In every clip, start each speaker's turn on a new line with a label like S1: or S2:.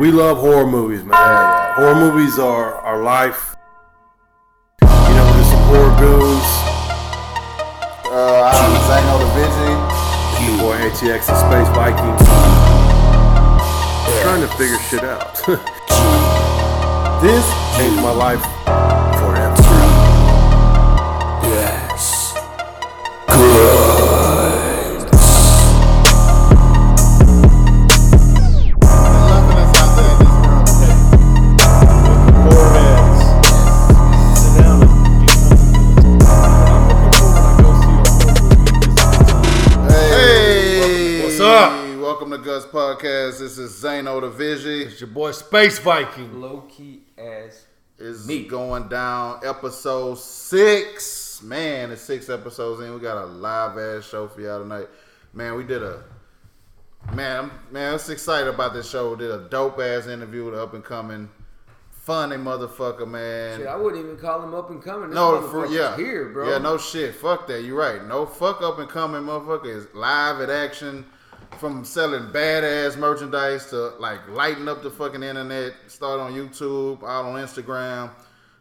S1: We love horror movies, man. Horror movies are our life. You know, there's some horror goons.
S2: I'm Zano the Vigi.
S1: Your boy ATX and Space Viking. Trying to figure shit out. This changed my life forever.
S3: Yes. Good.
S2: Welcome to G.U.T.S podcast. This is Zano the Vigi.
S1: It's your boy Space Viking.
S4: Low key as
S2: It's
S4: me.
S2: going down episode 6. Man, it's 6 episodes in. We got a live ass show for y'all tonight. Man, we did a man. I'm just excited about this show. We did a dope ass interview with up and coming, funny motherfucker, man.
S4: Shit, I wouldn't even call him up and coming. This
S2: No,
S4: motherfucker's here, bro.
S2: Yeah, no shit. Fuck that. You right. No fuck up and coming motherfucker is live at action. From selling badass merchandise to like lighting up the fucking internet, start on YouTube, out on Instagram.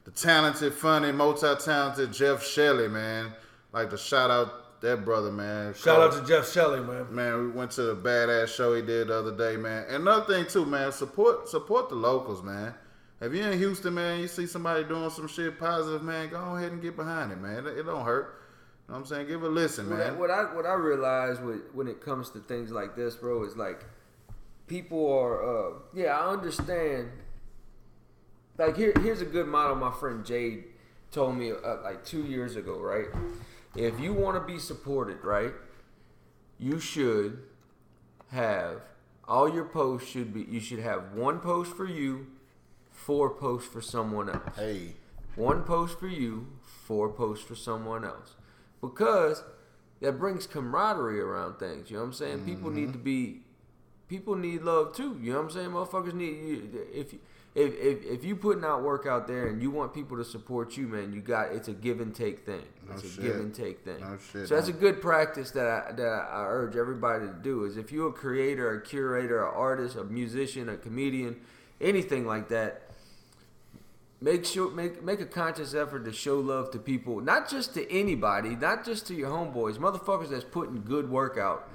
S2: The talented, funny, multi-talented Jeff Shelly, man. Like to shout out that brother, man.
S1: Shout out to Jeff Shelly, man.
S2: Man, we went to the badass show he did the other day, man. And another thing too, man, support the locals, man. If you're in Houston, man, you see somebody doing some shit positive, man, go ahead and get behind it, man. It don't hurt. You know what I'm saying? Give it a listen, man.
S4: What I realize when it comes to things like this, bro, is like people are. I understand. Like here's a good model. My friend Jade told me like 2 years ago, right? If you want to be supported, right, you should have all your posts should be. You should have one post for you, 4 posts for someone else.
S2: Hey,
S4: 1 post for you, 4 posts for someone else. Because that brings camaraderie around things. You know what I'm saying?
S2: Mm-hmm.
S4: People need love too. You know what I'm saying? Motherfuckers need you. If you putting out work out there and you want people to support you, man, it's a give and take thing. It's a give and take thing.
S2: No shit,
S4: so that's a good practice that I urge everybody to do. Is if you're a creator, a curator, an artist, a musician, a comedian, anything like that. Make a conscious effort to show love to people, not just to anybody, not just to your homeboys, motherfuckers that's putting good work out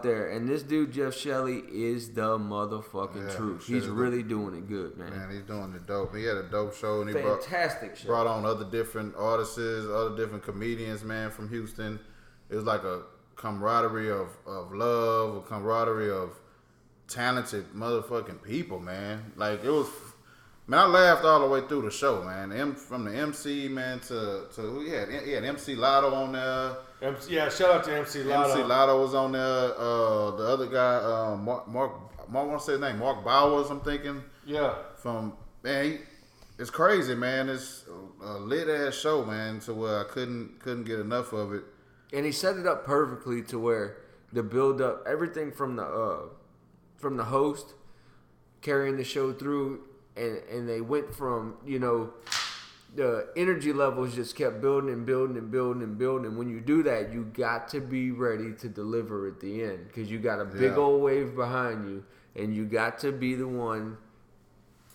S4: there. And this dude Jeff Shelly is the motherfucking truth. He's really doing it good, man.
S2: Man, he's doing it dope. He had a dope show, and he
S4: show.
S2: Brought on other different artists, other different comedians, man, from Houston. It was like a camaraderie of love, a camaraderie of talented motherfucking people, man. Like it was. Man, I laughed all the way through the show, man. From the MC, man, to who he had MC Lotto on there.
S1: Shout out to MC Lotto.
S2: MC Lotto was on there. The other guy, Mark, I want to say his name, Mark Bowers, I'm thinking.
S1: Yeah.
S2: It's crazy, man. It's a lit ass show, man, to where I couldn't get enough of it.
S4: And he set it up perfectly to where the build up, everything from the host carrying the show through. And they went from, the energy levels just kept building and building and building and building. And when you do that, you got to be ready to deliver at the end because you got a big old wave behind you, and you got to be the one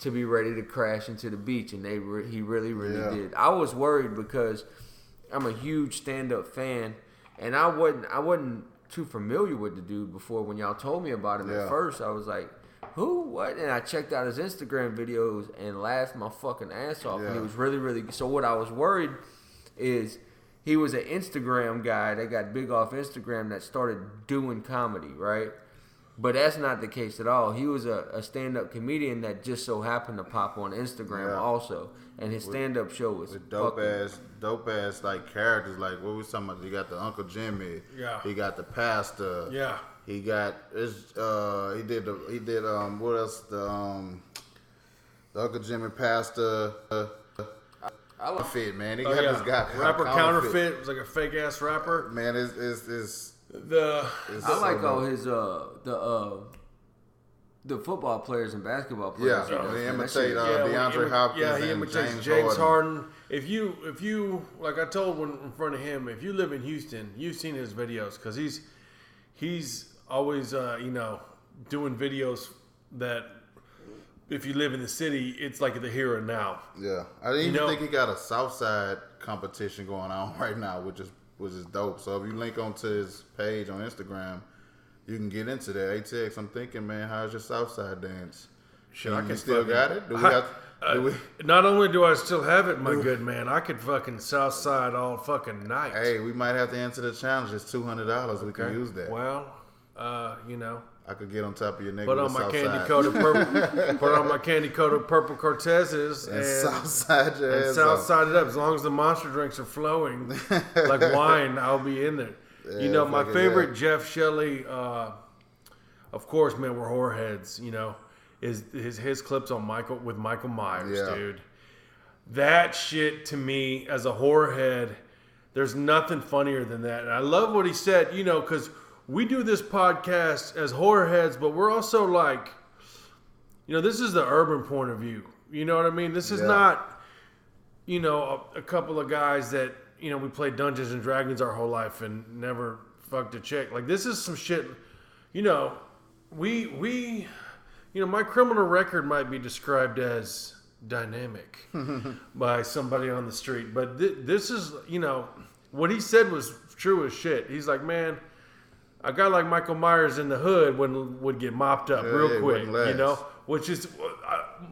S4: to be ready to crash into the beach. And he really did. I was worried because I'm a huge stand-up fan, and I wasn't too familiar with the dude before. When y'all told me about him at first, I was like, who? What? And I checked out his Instagram videos and laughed my fucking ass off. And he was really, really good. So what I was worried is he was an Instagram guy that got big off Instagram that started doing comedy, right? But that's not the case at all. He was a stand-up comedian that just so happened to pop on Instagram also. And his stand-up show was
S2: dope ass like characters. Like what we talking about? You got the Uncle Jimmy. Yeah. He got the pastor. Yeah. He got he did what else the Uncle Jimmy pastor I love it, man. He got this guy
S1: rapper counterfeit. It was like a fake ass rapper.
S2: Man, I
S4: like all his the football players and basketball players.
S2: Yeah, he imitate DeAndre Hopkins.
S1: Yeah, he imitates James Harden. If you like I told one in front of him, if you live in Houston, you've seen his videos because he's always doing videos that if you live in the city, it's like the here and now.
S2: Yeah, I didn't even think he got a Southside competition going on right now, which is dope. So if you link onto his page on Instagram, you can get into that. ATX, I'm thinking, man, how's your Southside dance?
S1: Shit, I can
S2: still got it.
S1: Not only do I still have it, my good man, I could fucking Southside all fucking night.
S2: Hey, we might have to answer the challenge. It's $200. We can use that.
S1: Well,
S2: I could get on top of your nigga.
S1: Put on my candy coated purple. Put on my candy coated purple Cortezes and Southside your ass Southside it up. As long as the monster drinks are flowing like wine, I'll be in there. Yeah, my favorite Jeff Shelly. Of course, man, we're whoreheads. Is his clips on Michael Myers, dude. That shit to me as a whorehead, there's nothing funnier than that. And I love what he said. Because we do this podcast as horror heads, but we're also like, this is the urban point of view. You know what I mean? This is not, a couple of guys that, we played Dungeons and Dragons our whole life and never fucked a chick. Like, this is some shit, we my criminal record might be described as dynamic by somebody on the street. But this is, what he said was true as shit. He's like, man, a guy like Michael Myers in the hood would get mopped up real quick, which is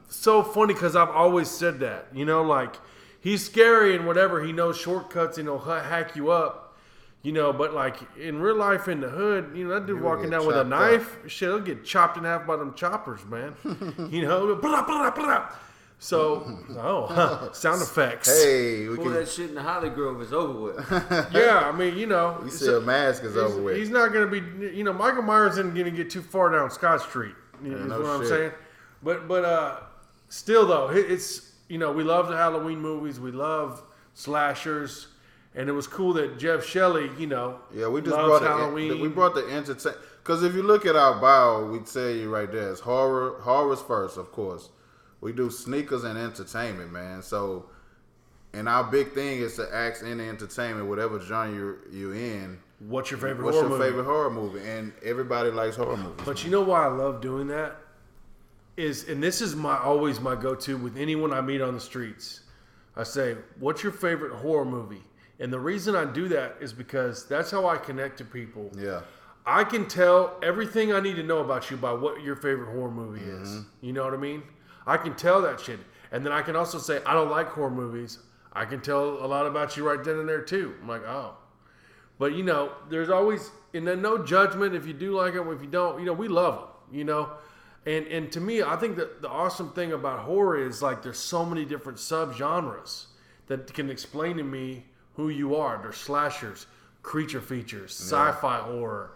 S1: so funny because I've always said that, like he's scary and whatever. He knows shortcuts and he'll hack you up, but like in real life in the hood, that dude walking down with a knife, shit, he'll get chopped in half by them choppers, man. Blah, blah, blah. So, sound effects.
S2: Hey,
S4: pull that shit in the Holly Grove is over with.
S1: Yeah, I mean,
S2: you see a mask is over with.
S1: He's not going to be, Michael Myers isn't going to get too far down Scott Street. You know what I'm saying? But still though, it's, we love the Halloween movies. We love slashers. And it was cool that Jeff Shelly,
S2: we just brought Halloween. We brought the entertainment. Because if you look at our bio, we'd tell you right there, it's horror's first, of course. We do sneakers and entertainment, man. So, and our big thing is to ask in the entertainment, whatever genre you're in.
S1: What's your favorite horror movie?
S2: And everybody likes horror movies.
S1: But you know why I love doing that? And this is always my go-to with anyone I meet on the streets. I say, what's your favorite horror movie? And the reason I do that is because that's how I connect to people.
S2: Yeah.
S1: I can tell everything I need to know about you by what your favorite horror movie is. You know what I mean? I can tell that shit. And then I can also say, I don't like horror movies. I can tell a lot about you right then and there too. I'm like, oh. But, there's always, and then no judgment if you do like them, if you don't, we love them, And to me, I think that the awesome thing about horror is like there's so many different subgenres that can explain to me who you are. There's slashers, creature features, sci-fi horror,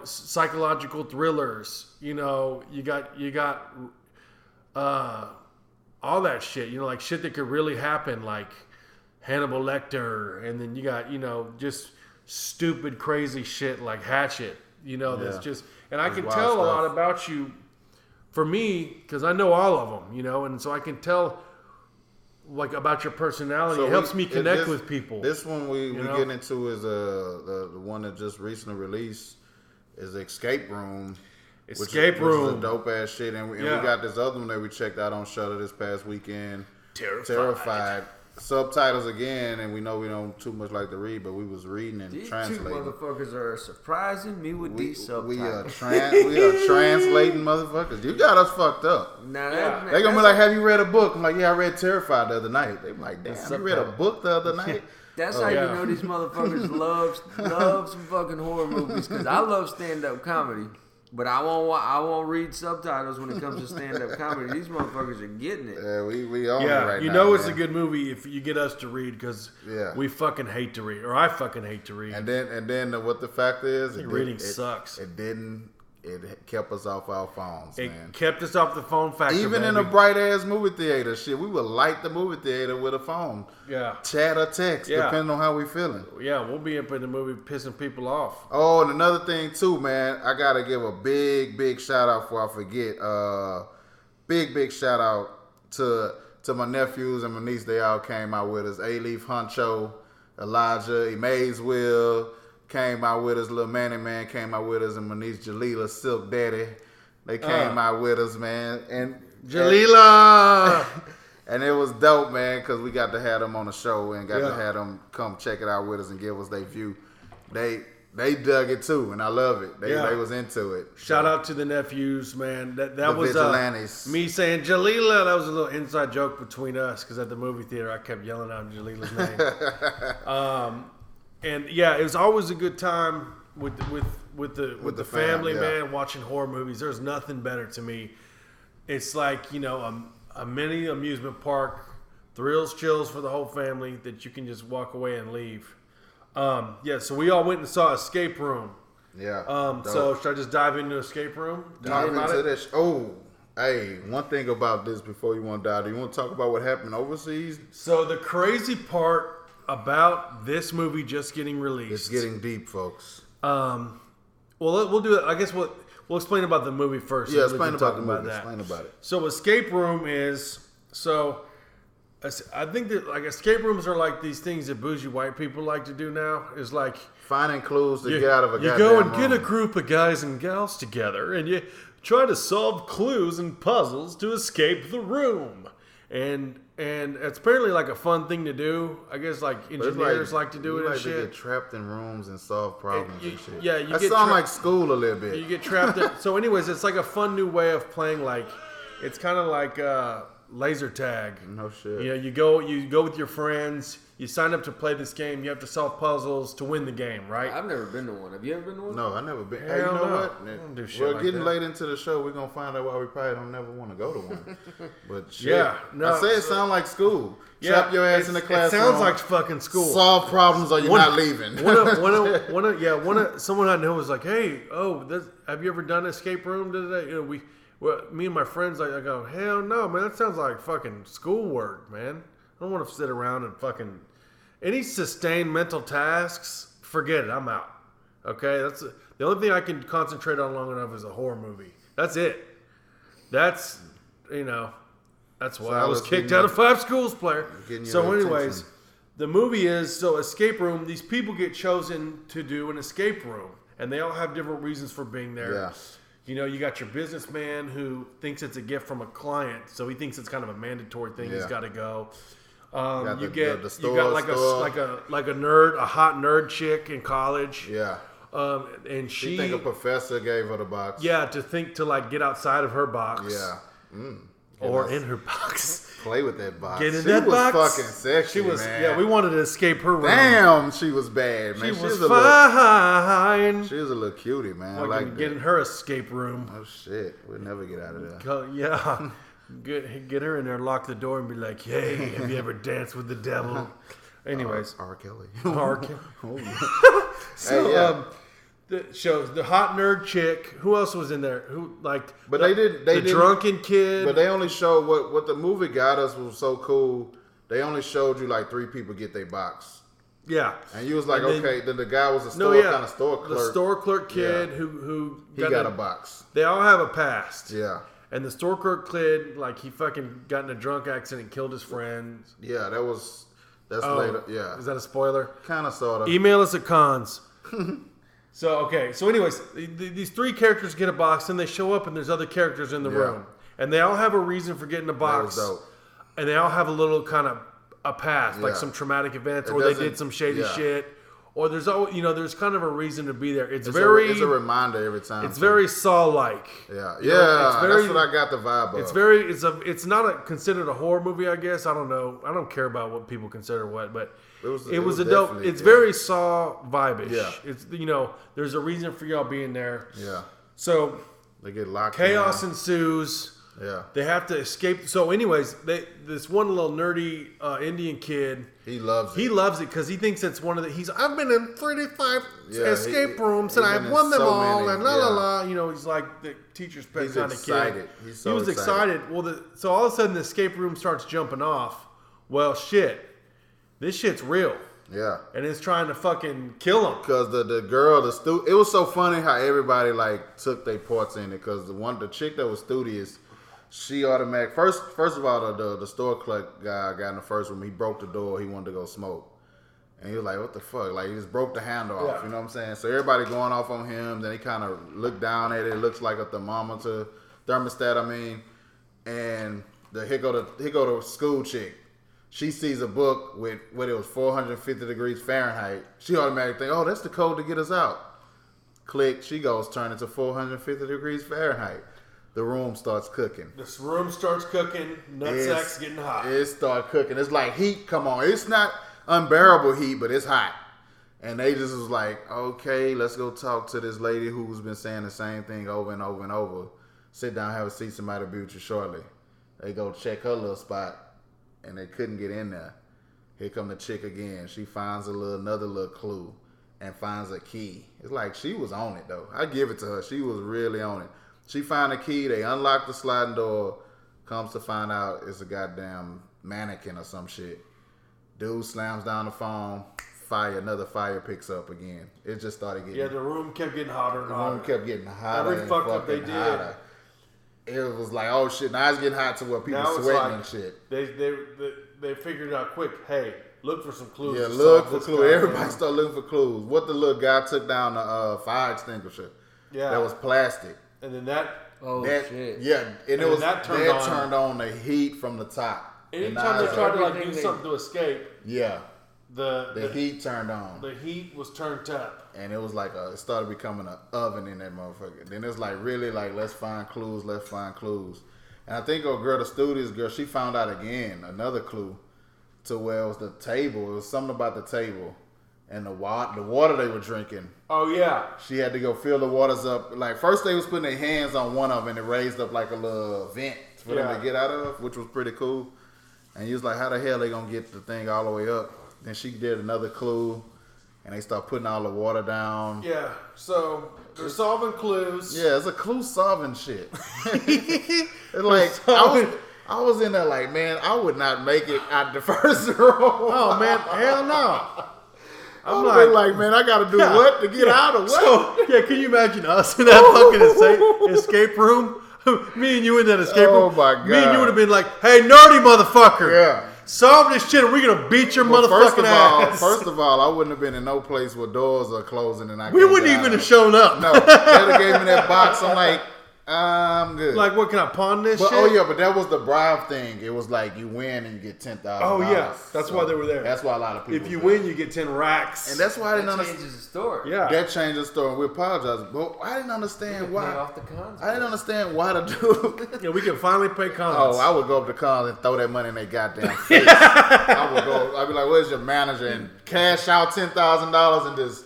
S1: psychological thrillers. You got all that shit. Like shit that could really happen, like Hannibal Lecter, and then you got just stupid, crazy shit like Hatchet. That's just, and I can tell a lot about you. For me, because I know all of them, and so I can tell. Like about your personality, it helps me connect with people.
S2: This one we get into is the one that just recently released is Escape Room. Which is a dope ass shit, and we got this other one that we checked out on Shudder this past weekend. Terrified. Subtitles again, and we know we don't too much like to read, but we was reading and translating.
S4: These two motherfuckers are surprising me with these subtitles.
S2: We are translating motherfuckers. You got us fucked up.
S4: Now
S2: they gonna be like, have you read a book? I'm like, yeah, I read Terrified the other night. They be like, damn, you read a book the other night?
S4: That's how you know these motherfuckers love some fucking horror movies, because I love stand-up comedy. But I won't read subtitles when it comes to stand-up comedy. These motherfuckers are getting it.
S2: Yeah, we own it right now.
S1: It's a good movie if you get us to read, because we fucking hate to read, or I fucking hate to read.
S2: And then what the fact is,
S1: reading sucks.
S2: It kept us off our phones, man.
S1: It kept us off the phone factor.
S2: Even in a bright ass movie theater, shit, we would light the movie theater with a phone.
S1: Yeah.
S2: Chat or text, depending on how we feeling.
S1: Yeah, we'll be up in the movie pissing people off.
S2: Oh, and another thing too, man, I gotta give a big shout out before I forget. Big shout out to my nephews and my niece. They all came out with us. A-Leaf Huncho, Elijah, Emaze Will came out with us. Little Manny Man came out with us, and my niece Jalila, Silk Daddy, They came out with us, man. And
S1: Jalila!
S2: And it was dope, man, because we got to have them on the show and got to have them come check it out with us and give us their view. They dug it too, and I love it. They was into it.
S1: Shout out to the nephews, man. That was
S2: vigilantes.
S1: Me saying Jalila. That was a little inside joke between us because at the movie theater I kept yelling out Jalila's name. And yeah, it was always a good time with the family, man. Watching horror movies. There's nothing better to me. It's like a mini amusement park, thrills, chills for the whole family that you can just walk away and leave. So we all went and saw Escape Room.
S2: Yeah.
S1: So should I just dive into Escape Room?
S2: Dive into this. Oh, hey, one thing about this before you want to dive, do you want to talk about what happened overseas?
S1: So the crazy part about this movie just getting released.
S2: It's getting deep, folks.
S1: Well, we'll do it. I guess we'll explain about the movie first.
S2: Yeah, explain about the movie. Explain about it.
S1: So Escape Room is I think that like escape rooms are like these things that bougie white people like to do now. Is like
S2: finding clues to get out of a goddamn
S1: You go and
S2: room.
S1: Get a group of guys and gals together, and you try to solve clues and puzzles to escape the room. And it's apparently like a fun thing to do. I guess like engineers like to do it and shit.
S2: To get trapped in rooms and solve problems and shit.
S1: Yeah,
S2: that sounds like school a little bit.
S1: You get trapped in. So anyways, it's like a fun new way of playing. Like it's kind of like laser tag.
S2: No shit.
S1: You go with your friends. You sign up to play this game. You have to solve puzzles to win the game, right?
S4: I've never been to one. Have you ever been to one?
S2: No, I've never been.
S1: Hell
S2: Hey, you know
S1: no.
S2: what?
S1: Don't do shit
S2: We're
S1: like
S2: getting
S1: that.
S2: late into the show. We're gonna find out why we probably don't never want to go to one. But shit,
S1: Yeah, no,
S2: I say it sounds like school.
S1: Yeah,
S2: Trap your ass in the classroom.
S1: It sounds like fucking school.
S2: Solve problems or you're not leaving.
S1: Someone I know was like, "Hey, have you ever done escape room today?" Me and my friends, I go, "Hell no, man! That sounds like fucking schoolwork, man. I don't want to sit around and fucking any sustained mental tasks. Forget it. I'm out. Okay, that's the only thing I can concentrate on long enough is a horror movie. That's it. That's That's why I was kicked out of 5 schools, player. So anyways,
S2: attention.
S1: The movie is, escape room, these people get chosen to do an escape room. And they all have different reasons for being there.
S2: Yes.
S1: You got your businessman who thinks it's a gift from a client. So he thinks it's kind of a mandatory thing. Yeah. He's got to go. You got like a nerd, a hot nerd chick in college.
S2: Yeah.
S1: And she
S2: think a professor gave her the box.
S1: Yeah, to like get outside of her box.
S2: Yeah.
S1: Or in her box.
S2: Play with that box.
S1: Get in that box.
S2: She was fucking sexy, man.
S1: Yeah, we wanted to escape her room.
S2: Damn, she was bad, man.
S1: She was fine.
S2: She was a little cutie, man. I like
S1: get in her escape room.
S2: Oh, shit. We'll never get out of there.
S1: Yeah. Get her in there, lock the door, and be like, hey, have you ever danced with the devil? Anyways.
S2: R. Kelly.
S1: R. Kelly.
S2: So, hey, yeah.
S1: The hot nerd chick. Who else was in there? The drunken kid.
S2: But they only showed what the movie got us was so cool. They only showed you like 3 people get their box.
S1: Yeah,
S2: and you was like, then the guy was kind of store clerk.
S1: The store clerk kid who
S2: got a box.
S1: They all have a past.
S2: Yeah.
S1: And the store clerk kid, like he fucking got in a drunk accident and killed his friend.
S2: Yeah, that's later. Yeah.
S1: Is that a spoiler?
S2: Kind of, sort of.
S1: Email us at cons. So anyways, these 3 characters get a box, and they show up, and there's other characters in the room, and they all have a reason for getting a box,
S2: that was dope.
S1: And they all have a little kind of a past, like some traumatic events, or they did some shady shit, or there's there's kind of a reason to be there. It's a
S2: reminder every time.
S1: It's very Saw-like.
S2: Yeah, that's what I got the vibe of.
S1: It's not considered a horror movie, I guess. I don't know. I don't care about what people consider what, but. It was a dope. It's very Saw vibe-ish. Yeah. It's there's a reason for y'all being there.
S2: Yeah.
S1: So
S2: they get locked.
S1: Chaos ensues.
S2: Yeah.
S1: They have to escape. So, anyways, this one little nerdy Indian kid.
S2: He loves it.
S1: He loves it because he thinks it's one of the. I've been in 35 escape rooms and I've won them all and la la la. He's like the teacher's pet kind of kid.
S2: He
S1: was excited. Well, so all of a sudden the escape room starts jumping off. Well, shit. This shit's real.
S2: Yeah.
S1: And it's trying to fucking kill him.
S2: Because the girl, it was so funny how everybody like took their parts in it. Because the chick that was studious, she automatic. First of all, the store clerk guy got in the first room. He broke the door. He wanted to go smoke. And he was like, what the fuck? Like, he just broke the handle off, you know what I'm saying? So everybody going off on him. Then he kind of looked down at it. It looks like a thermostat, And here go the school chick. She sees a book with what it was 450 degrees Fahrenheit. She automatically think, oh, that's the code to get us out. Click. She goes, turn it to 450 degrees Fahrenheit. The room starts cooking.
S1: This room starts cooking. Nutsack's getting hot.
S2: It starts cooking. It's like heat. Come on. It's not unbearable heat, but it's hot. And they just was like, okay, let's go talk to this lady who's been saying the same thing over and over and over. Sit down, have a seat, somebody will be with you shortly. They go check her little spot, and they couldn't get in there. Here come the chick again. She finds another little clue and finds a key. It's like she was on it, though. I give it to her. She was really on it. She found a key. They unlock the sliding door. Comes to find out it's a goddamn mannequin or some shit. Dude slams down the phone. Another fire picks up again. It just started getting...
S1: Yeah, the room kept getting hotter and hotter.
S2: The room kept getting hotter.
S1: Every fuck up they did.
S2: Hotter. It was like, oh shit, now it's getting hot to where people sweating and shit.
S1: They figured out quick, hey, look for some clues.
S2: Yeah, look for clues. Everybody started looking for clues. What the little guy took down the fire extinguisher. Yeah. That was plastic.
S1: And then that
S4: shit.
S2: Yeah, and it was that turned on the heat from the top.
S1: Anytime they tried to like do something to escape.
S2: Yeah. The heat turned on.
S1: The heat was turned up.
S2: And it was like it started becoming an oven in that motherfucker. Then it's like really like, let's find clues. And I think the studios girl, she found out again, another clue to where it was the table. It was something about the table. And the water they were drinking.
S1: Oh, yeah.
S2: She had to go fill the waters up. Like, first they was putting their hands on one of them and it raised up like a little vent for them to get out of, which was pretty cool. And he was like, how the hell they gonna get the thing all the way up? Then she did another clue, and they start putting all the water down.
S1: Yeah, so they're solving clues.
S2: Yeah, it's a clue solving shit. It's like I was in there like, man, I would not make it out the first row.
S1: Oh man, hell no.
S2: I'm like, man, I got to do what to get out of what?
S1: So, yeah, can you imagine us in that fucking escape room? Me and you in that escape room.
S2: Oh my god.
S1: Me and you would have been like, hey, nerdy motherfucker.
S2: Yeah.
S1: Solve this shit or we're going to beat your motherfucking ass.
S2: First of all, I wouldn't have been in no place where doors are closing and
S1: we wouldn't even have shown up.
S2: No. They'd have gave me that box. I'm like, I'm good.
S1: Like, what, can I pawn this shit?
S2: Oh, yeah, but that was the bribe thing. It was like you win and you get $10,000.
S1: Oh, yeah. That's why they were there.
S2: That's why a lot of people
S1: if you win, you get 10 racks.
S2: And that's why I didn't understand.
S4: That changes the story.
S1: Yeah.
S2: That changes the story. We apologize. But I didn't understand why.
S4: Pay off the cons.
S2: I didn't understand why to do.
S1: Yeah, we can finally pay cons.
S2: Oh, I would go up to cons and throw that money in their goddamn face. I'd be like, where's your manager? And cash out $10,000 and just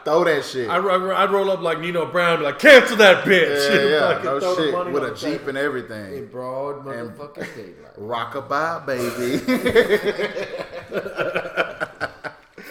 S2: throw that shit.
S1: I'd roll up like Nino Brown and be like, cancel that bitch.
S2: Yeah, no shit. With a Jeep and everything.
S4: In broad motherfucking daylight.
S2: Rockabye, baby.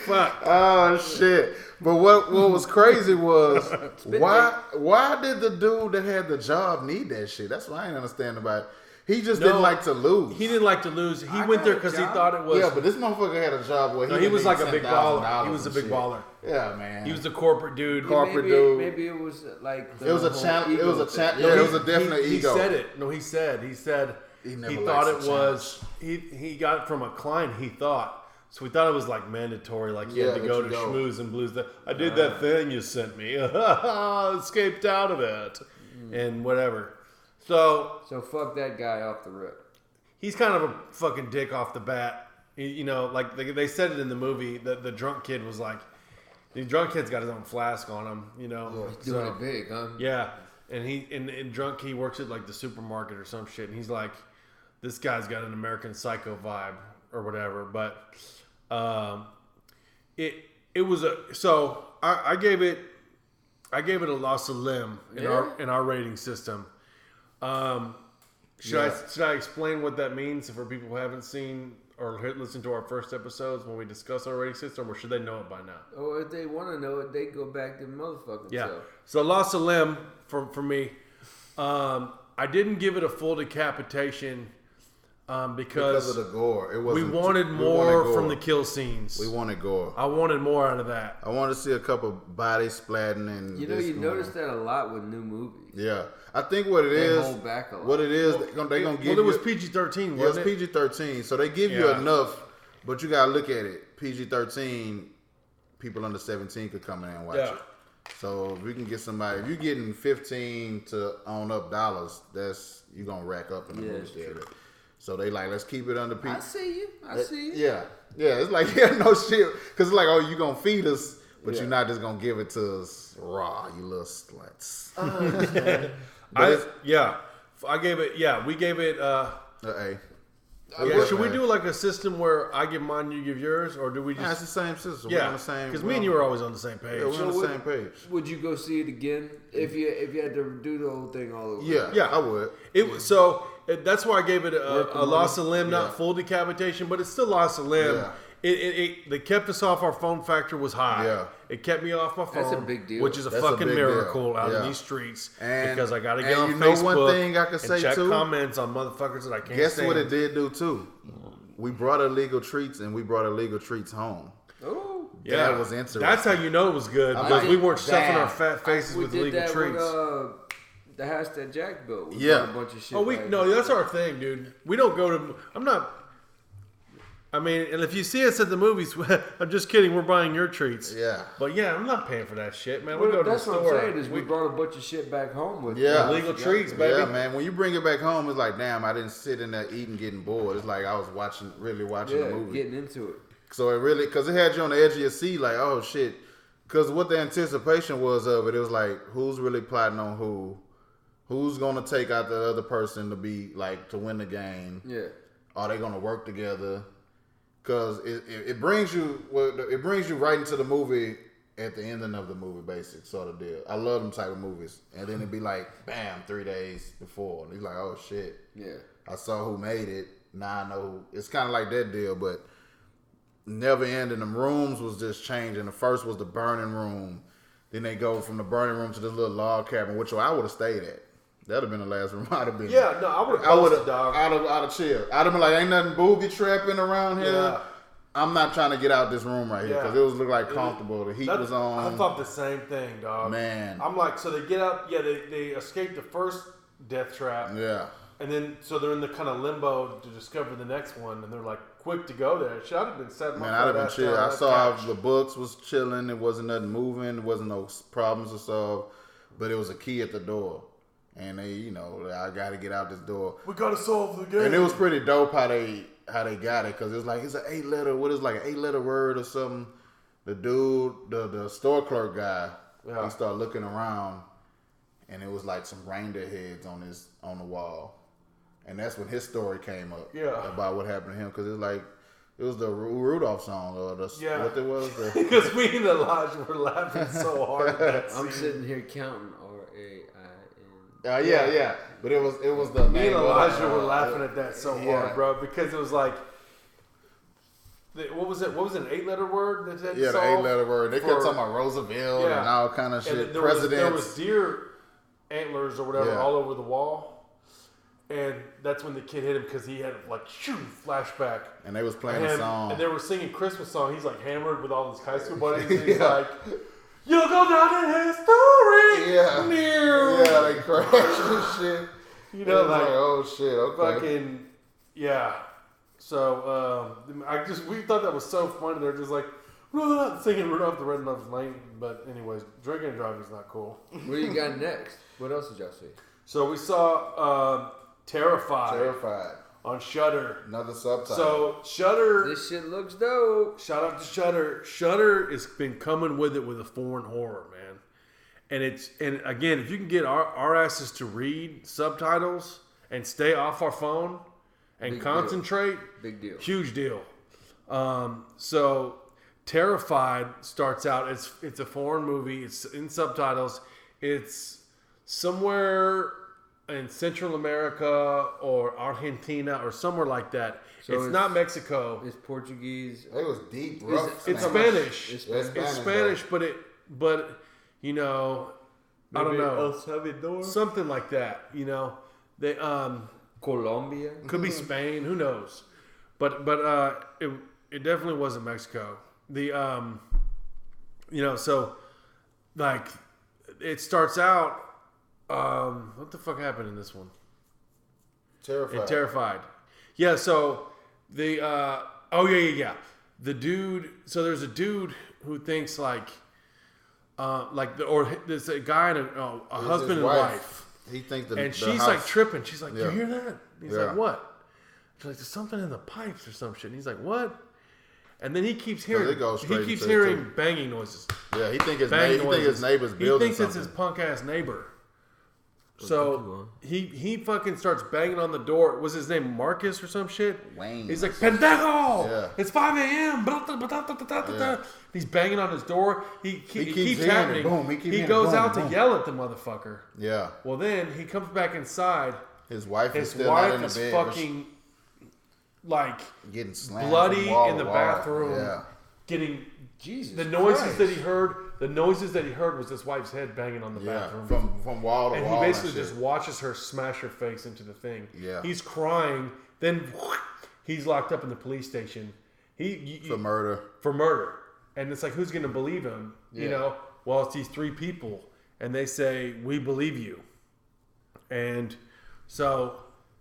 S1: Fuck.
S2: Oh, shit. But what was crazy was, why did the dude that had the job need that shit? That's what I ain't understand about it. He just didn't like to lose.
S1: He didn't like to lose. He went there because he thought it was...
S2: Yeah, but this motherfucker had a job where
S1: he was like a big baller. He was a big baller.
S2: Yeah, man.
S1: He was the corporate dude.
S4: Maybe it was like...
S2: It was a definite ego.
S1: He said it. No, he said he thought it was... He got it from a client, he thought. So we thought it was like mandatory, like you had to go to Schmooze and Blues. I did that thing you sent me. Escaped out of it. And whatever. So
S4: fuck that guy off the rip.
S1: He's kind of a fucking dick off the bat. You know, like they said it in the movie. The drunk kid was like, the drunk kid's got his own flask on him. You know,
S4: he's doing it big, huh?
S1: Yeah, and he works at like the supermarket or some shit. And he's like, this guy's got an American Psycho vibe or whatever. But it was I gave it a loss of limb in our rating system. Should I explain what that means for people who haven't seen or listened to our first episodes when we discuss our rating system, or should they know it by now?
S4: Oh, if they want to know it, they go back to the motherfucking self.
S1: So loss of limb for me. I didn't give it a full decapitation because
S2: of the gore.
S1: We wanted more from the kill scenes.
S2: We wanted gore.
S1: I wanted more out of that.
S2: I wanted to see a couple bodies splatting and
S4: you notice that a lot with new movies.
S2: Yeah, I think what it is.
S4: Hold back a lot.
S2: What it is, they're gonna give.
S1: Well, it was PG-13.
S2: It was PG-13, so they give you enough But you gotta look at it. PG-13, people under 17 could come in and watch it. So if we can get somebody, if you're getting 15 to on up dollars, you're gonna rack up in the movie theater. So they like, let's keep it under PG.
S4: I see you.
S2: Yeah. It's like, no shit, because it's like, oh, you gonna feed us, but you're not just gonna give it to us raw, you little sluts.
S1: We gave it
S2: A.
S1: Should we do like a system where I give mine, you give yours, or do we just?
S2: Yeah, it's the same system.
S1: Yeah, because me and you were always on the same page.
S2: Yeah, we're on the same page.
S4: Would you go see it again if you had to do the whole thing all over?
S2: Yeah, I would.
S1: That's why I gave it a loss of limb, not full decapitation, but it's still loss of limb.
S2: Yeah.
S1: They kept us off. Our phone factor was high.
S2: Yeah.
S1: It kept me off my phone.
S4: That's a big deal.
S1: Which is a fucking miracle out in these streets. Because I got to get on Facebook
S2: one thing I could say
S1: and check
S2: too,
S1: comments on motherfuckers that I can't
S2: Guess
S1: stand.
S2: what it did do too? We brought illegal treats and we brought illegal treats home.
S4: Oh,
S1: yeah,
S2: that was interesting.
S1: That's how you know it was good because we weren't stuffing our fat faces with illegal treats.
S4: The house that Jack built.
S2: We
S4: brought a bunch of shit.
S1: That's our thing, dude. We don't go to. And if you see us at the movies, I'm just kidding. We're buying your treats.
S2: Yeah.
S1: But yeah, I'm not paying for that shit, man. We go to the store.
S4: That's what I'm saying is we brought a bunch of shit back home with
S1: illegal treats, baby.
S2: Yeah, man. When you bring it back home, it's like, damn, I didn't sit in there eating, getting bored. It's like I was really watching the movie.
S4: Getting into it.
S2: So it really, because it had you on the edge of your seat, like, oh shit. Because what the anticipation was of it, it was like, who's really plotting on who? Who's gonna take out the other person to be like to win the game?
S4: Yeah.
S2: Are they gonna work together? Because it brings you right into the movie at the ending of the movie, basic sort of deal. I love them type of movies, and then it'd be like, bam, 3 days before, and he's like, oh shit,
S4: yeah,
S2: I saw who made it. Now I know. It's kind of like that deal, but never ending. Them rooms was just changing. The first was the burning room, then they go from the burning room to this little log cabin, which I would have stayed at. That'd have been the last room I'd have been.
S1: Yeah, no, I would have. Dog.
S2: I'd have chilled. I'd have been like, ain't nothing booby trapping around here. Yeah. I'm not trying to get out this room right here because it was look like comfortable. The heat was on.
S1: I thought the same thing, dog.
S2: Man,
S1: I'm like, so they get up. Yeah, they escape the first death trap.
S2: Yeah,
S1: and then so they're in the kind of limbo to discover the next one, and they're like quick to go there. Should have been set.
S2: Man, I'd have been chill. I saw the books was chilling. There wasn't nothing moving. There wasn't no problems to solve, but it was a key at the door. And they, I got to get out this door.
S1: We got to solve the game.
S2: And it was pretty dope how they got it, because it was like, it's an 8-letter, what is like an 8-letter word or something. The dude, the store clerk guy, he started looking around, and it was like some reindeer heads on the wall. And that's when his story came up about what happened to him, because it was the Rudolph song, or what it was.
S1: Because me and Elijah were laughing so hard at that scene.
S4: I'm sitting here counting R-A-I-N.
S2: Yeah. But it was the
S1: me and Elijah were laughing at that so hard, bro, because it was like, what was it? What was it? An 8-letter word that they
S2: the 8-letter word. They kept talking about Roosevelt and all kind of shit.
S1: There was deer antlers or whatever all over the wall, and that's when the kid hit him because he had like flashback.
S2: And they was playing a song,
S1: and they were singing Christmas song. He's like hammered with all his high school buddies. And he's like, "You'll go down in history."
S2: Yeah, they crashed and shit. Like, oh shit, okay.
S1: Fucking, yeah. So, we thought that was so funny. They're just like, singing Rudolph the Red-Nosed Reindeer. But anyways, drinking and driving is not cool.
S4: What do you got next? What else did y'all see?
S1: So we saw Terrified on Shudder.
S2: Another subtitle.
S1: So Shudder.
S4: This shit looks dope.
S1: Shout out to Shudder. Shudder has been coming with it with a foreign horror, man. And again, if you can get our asses to read subtitles and stay off our phone and big concentrate,
S4: deal. Big deal.
S1: Huge deal. So Terrified starts out. It's a foreign movie. It's in subtitles. It's somewhere in Central America or Argentina or somewhere like that. So it's not Mexico.
S4: It's Portuguese.
S2: It was deep, rough.
S1: It's Spanish.
S2: It's
S1: Spanish, but I don't know.
S4: El Salvador?
S1: Something like that. They
S4: Colombia.
S1: Could be Spain. Who knows? But it definitely wasn't Mexico. So like it starts out. What the fuck happened in this one?
S2: Terrified.
S1: Terrified. Yeah. So the Oh yeah. The dude. So there's a dude who thinks there's a guy and a husband and wife.
S2: He thinks
S1: and she's like tripping. She's like, "You hear that?" He's like, "What?" She's like, "There's something in the pipes or some shit." And he's like, "What?" And then he keeps hearing banging noises.
S2: Yeah, he thinks his neighbor's building.
S1: He thinks it's his punk ass neighbor. So he fucking starts banging on the door. Was his name Marcus or some shit?
S2: Wayne.
S1: He's like, "Pendejo! Yeah. It's 5 a.m. He's banging on his door. He keeps happening. Boom. He goes out to yell at the motherfucker.
S2: Yeah.
S1: Well, then he comes back inside.
S2: His wife is still out in the bed.
S1: Fucking
S2: getting slammed
S1: bloody in the bathroom.
S2: Yeah.
S1: Getting
S4: Jesus.
S1: The noises that he heard. The noises that he heard was his wife's head banging on the bathroom
S2: from wall to wall.
S1: And he basically just watches her smash her face into the thing.
S2: Yeah.
S1: He's crying. Then he's locked up in the police station.
S2: For murder.
S1: And it's like, who's going to believe him? Yeah. You know, well, it's these 3 people, and they say, "We believe you." And so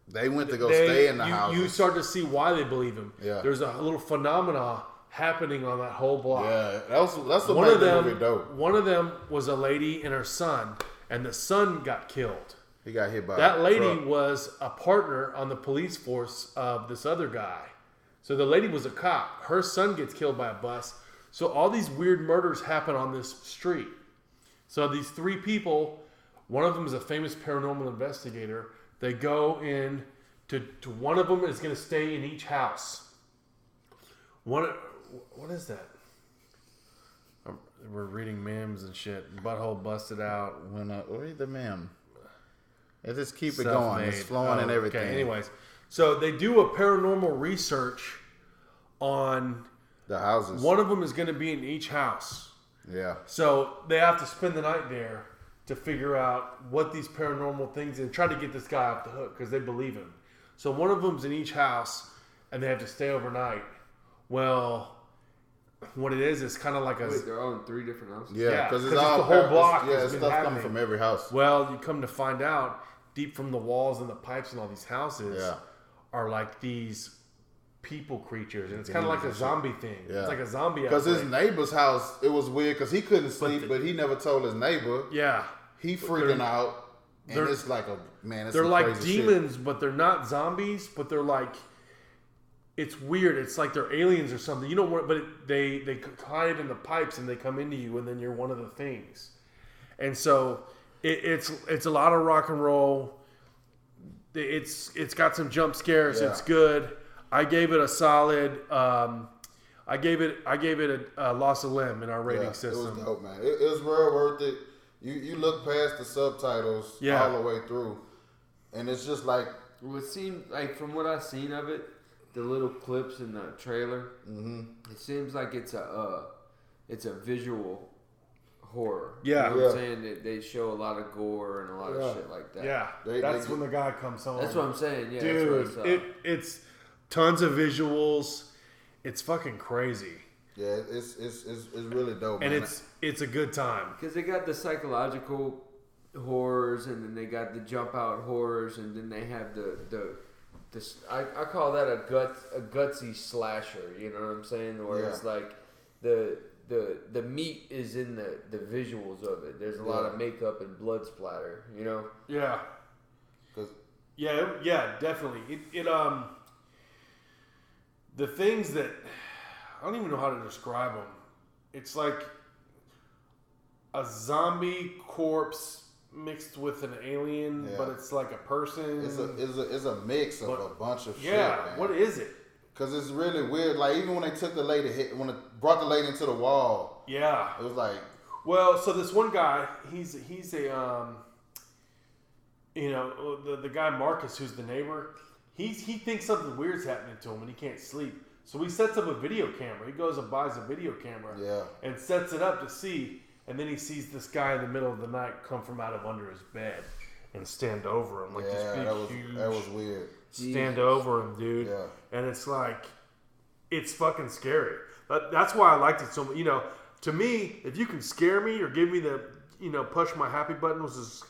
S2: they went to go stay in the house.
S1: You start to see why they believe him.
S2: Yeah.
S1: There's a little phenomena happening on that whole block.
S2: Yeah, that's what made the movie dope.
S1: One of them was a lady and her son, and the son got killed.
S2: He got hit by
S1: that lady was a partner on the police force of this other guy. So the lady was a cop. Her son gets killed by a bus. So all these weird murders happen on this street. So these 3 people, one of them is a famous paranormal investigator. They go in to one of them is going to stay in each house. What is that? We're reading memes and shit. Butthole busted out.
S2: Read the meme. Just keep it going. It's flowing and everything.
S1: Okay, anyways. So they do a paranormal research on
S2: the houses.
S1: One of them is going to be in each house.
S2: Yeah.
S1: So they have to spend the night there to figure out what these paranormal things and try to get this guy off the hook because they believe him. So one of them's in each house and they have to stay overnight. Well, what it is kind of like
S4: they're all in 3 different houses?
S2: Yeah, because it's
S1: the whole block.
S2: It's stuff coming from every house.
S1: Well, you come to find out, deep from the walls and the pipes in all these houses are like these people creatures, and it's kind of like a zombie thing. Yeah. It's like a zombie.
S2: Because his neighbor's house, it was weird because he couldn't sleep, but he never told his neighbor.
S1: Yeah,
S2: he freaking out, and it's like
S1: they're like demons, but they're not zombies. But they're like, it's weird. It's like they're aliens or something. You know what? But they hide in the pipes and they come into you, and then you're one of the things. And so it's a lot of rock and roll. It's got some jump scares. Yeah. It's good. I gave it a solid. I gave it a loss of limb in our rating system.
S2: It was dope, man. It was real worth it. You look past the subtitles all the way through, and it's just like
S4: it seemed like from what I've seen of it, the little clips in the trailer. Mm-hmm. It seems like it's a visual horror.
S1: Yeah,
S4: you know what I'm saying? They show a lot of gore and a lot of shit like that.
S1: Yeah, that's when the guy comes home.
S4: That's what I'm saying. Yeah,
S1: dude,
S4: that's what I saw.
S1: It's tons of visuals. It's fucking crazy.
S2: Yeah, it's really dope,
S1: and
S2: man.
S1: it's a good time
S4: because they got the psychological horrors, and then they got the jump out horrors, and then they have the I call that a gutsy slasher. You know what I'm saying? Where it's like the meat is in the visuals of it. There's a lot of makeup and blood splatter. You know?
S1: Yeah. Yeah, definitely. The things that I don't even know how to describe them. It's like a zombie corpse mixed with an alien, but it's like a person.
S2: It's a mix of a bunch of shit.
S1: Yeah,
S2: man.
S1: What is it?
S2: Because it's really weird. Like even when they took the lady, when it brought the lady into the wall.
S1: Yeah,
S2: it was like.
S1: Well, so this one guy, he's a the guy Marcus, who's the neighbor. He thinks something weird's happening to him and he can't sleep. So he sets up a video camera. He goes and buys a video camera and sets it up to see. And then he sees this guy in the middle of the night come from out of under his bed and stand over him. Like this big, huge...
S2: That was weird.
S1: Stand over him, dude. Yeah. And it's like, it's fucking scary. That's why I liked it so much. You know, to me, if you can scare me or give me the, push my happy button,